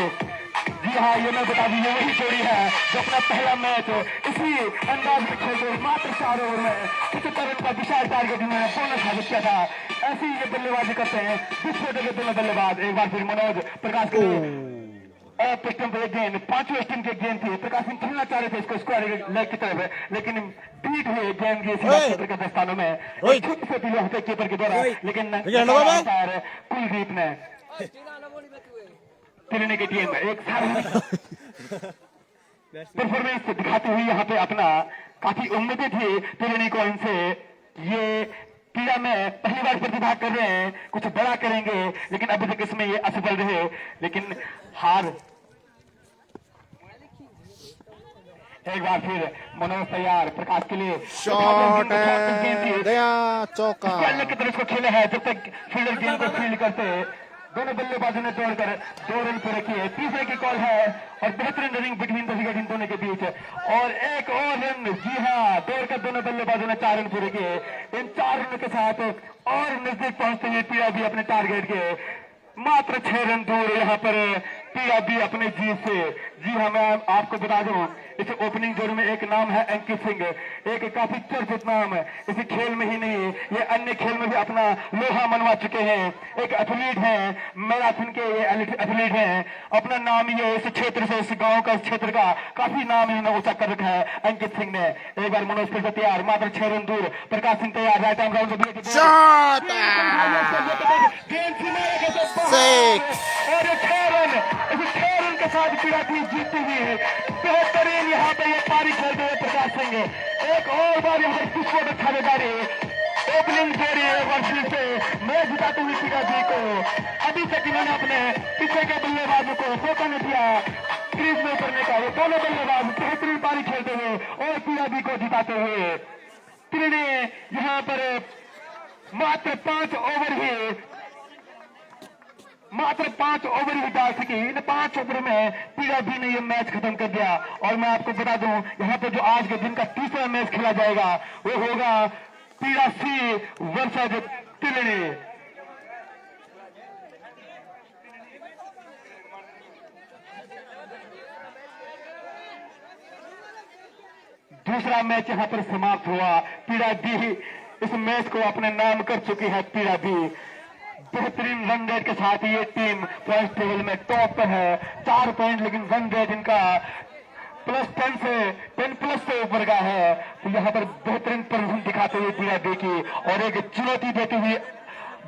जी हाँ, ये मैं बता दी, ये वही जोड़ी है जो अपना पहला मैच इसी अंदाज में खेलते मात्र 4 ओवर में 75 रन का विशाल टारगेट इन्होंने बोनस हासिल किया था। ऐसे ही ये बल्लेबाजी करते हैं दूसरे जगह दोनों बल्लेबाज। एक बार फिर मनोज प्रकाश के ऑफ स्टंप पे गेंद, 5वें स्टंप की गेंद थी। प्रकाश सिंह खेलना चाह रहे थे इसको स्क्वायर लेग की तरफ, लेकिन बीट हुई गेंद की सीधा कीपर के दस्तानों में छोटे से पीले होते कीपर के द्वारा, लेकिन कुलदीप ने तिरने की टीम एक परफॉर्मेंस दिखाती हुई यहाँ पे अपना काफी उम्मीदें थी तिरने को इनसे। ये क्रीड़ा में पहली बार प्रतिभाग कर रहे हैं, कुछ बड़ा करेंगे, लेकिन अभी तक इसमें ये असफल रहे। लेकिन हार एक बार फिर मनोज तैयार प्रकाश के लिए, शॉट गया, चौका। की तरफ को खेले है। जब तक फील्डर गेंद को फील्ड करते दोनों बल्लेबाजों ने तोड़कर 2 रन पूरे किए। तीसरे की कॉल है और बेहतरीन रनिंग बिटवीन द विकेट इन दोनों के बीच और एक और रन। जी हाँ, तोड़कर दोनों बल्लेबाजों ने 4 रन पूरे किए। इन 4 रनों के साथ और नजदीक पहुंचते हुए पीआईबी अपने टारगेट के मात्र 6 रन दूर यहाँ पर पीआईबी अपने जीत से। जी हाँ, मैं आपको बता दूं इस ओपनिंग जोड़ी में एक नाम है अंकित सिंह, एक काफी चर्चित नाम है। इस खेल में ही नहीं, ये अन्य खेल में भी अपना लोहा मनवा चुके हैं। एक एथलीट हैं, मैराथन के ये एथलीट हैं। अपना नाम ये इस क्षेत्र से, इस गांव का, इस क्षेत्र का काफी नाम इन्होंने ऊंचा कर रखा है अंकित सिंह ने। एक बार मनोज फिर से तैयार, मात्र 6 रन दूर। प्रकाश सिंह तैयार, राइट आर्म राउंड शॉट और 6 रन, इस 6 रन के साथ पीआईबी जीतती हुई है। बेहतरीन यहाँ पे ये पारी खेलते हुए प्रकाश सिंह एक और बार यहाँ पर विस्फोट खानेदारी ओपनिंग जोड़ी एक बार फिर से मैच जिताते हुए पीआईबी को। अभी तक इन्होंने अपने पीछे के बल्लेबाजों को मौका नहीं दिया क्रीज में उतरने का। ये दोनों बल्लेबाज बेहतरीन पारी खेलते हुए और पीआईबी को जिताते हुए इन्होंने यहाँ पर मात्र 5 ओवर ही डाल सकी। इन 5 ओवर में पीआईबी ने ये मैच खत्म कर दिया। और मैं आपको बता दूं यहाँ पे जो आज के दिन का तीसरा मैच खेला जाएगा वो होगा पीआईबी वर्सेस तिलनी। दूसरा मैच यहाँ पर समाप्त हुआ। पीआईबी इस मैच को अपने नाम कर चुकी है। पीआईबी बेहतरीन रन रेट के साथ ये टीम पॉइंट टेबल में टॉप पे है। 4 पॉइंट, लेकिन रन रेट इनका +10 से ऊपर का है। तो यहाँ पर बेहतरीन प्रदर्शन दिखाते हुए पीआईबी की और एक चुनौती देती हुई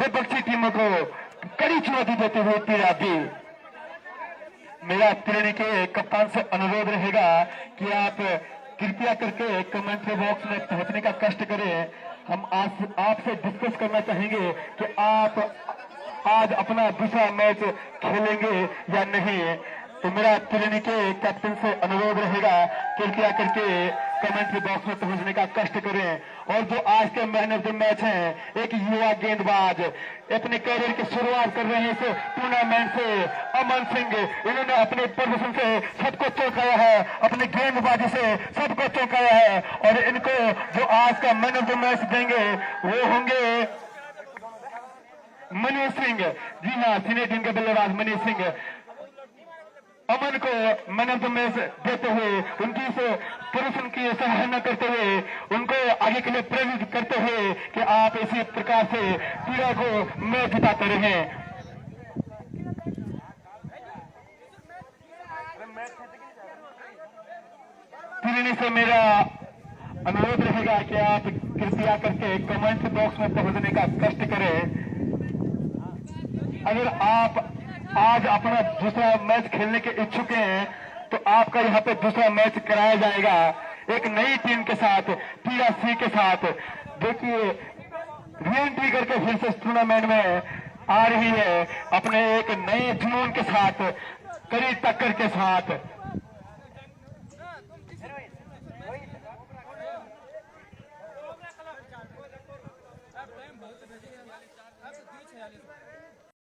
विपक्षी टीमों को कड़ी चुनौती देते हुए पीआईबी। मेरा तिलनी के कप्तान से अनुरोध रहेगा कि आप कृपया करके कमेंट्री बॉक्स में पहुंचने का कष्ट करें। हम आज आपसे डिस्कस करना चाहेंगे कि आप आज अपना दूसरा मैच खेलेंगे या नहीं। तो मेरा तिलनी के कैप्टन से अनुरोध रहेगा कृपया करके कमेंट्री बॉक्स में पहुंचने का कष्ट करें। और जो आज के मैन ऑफ द मैच हैं, एक युवा गेंदबाज अपने कैरियर की शुरुआत कर रहे हैं इस टूर्नामेंट से, अमन सिंह। इन्होंने अपने प्रदर्शन से सबको चौंकाया है, अपने गेंदबाजी से सबको चौंकाया है। और इनको जो आज का मैन ऑफ द मैच देंगे वो होंगे मनीष सिंह। जी हाँ, सीनियर टीम के बल्लेबाज मनीष सिंह अमन को मैन ऑफ द मैच देते हुए, उनकी इस प्रदर्शन की सराहना करते हुए, उनको आगे के लिए प्रेरित करते हुए कि आप इसी प्रकार से पीड़ा को मैच जिताते रहें। तिलनी से मेरा अनुरोध रहेगा कि आप कृपया करके कमेंट बॉक्स में पहुंचने का कष्ट करें। अगर आप आज अपना दूसरा मैच खेलने के इच्छुक हैं तो आपका यहाँ पे दूसरा मैच कराया जाएगा एक नई टीम के साथ, पीआईबी के साथ। देखिए, री-एंट्री करके फिर से टूर्नामेंट में आ रही है अपने एक नए जुनून के साथ, कड़ी टक्कर के साथ।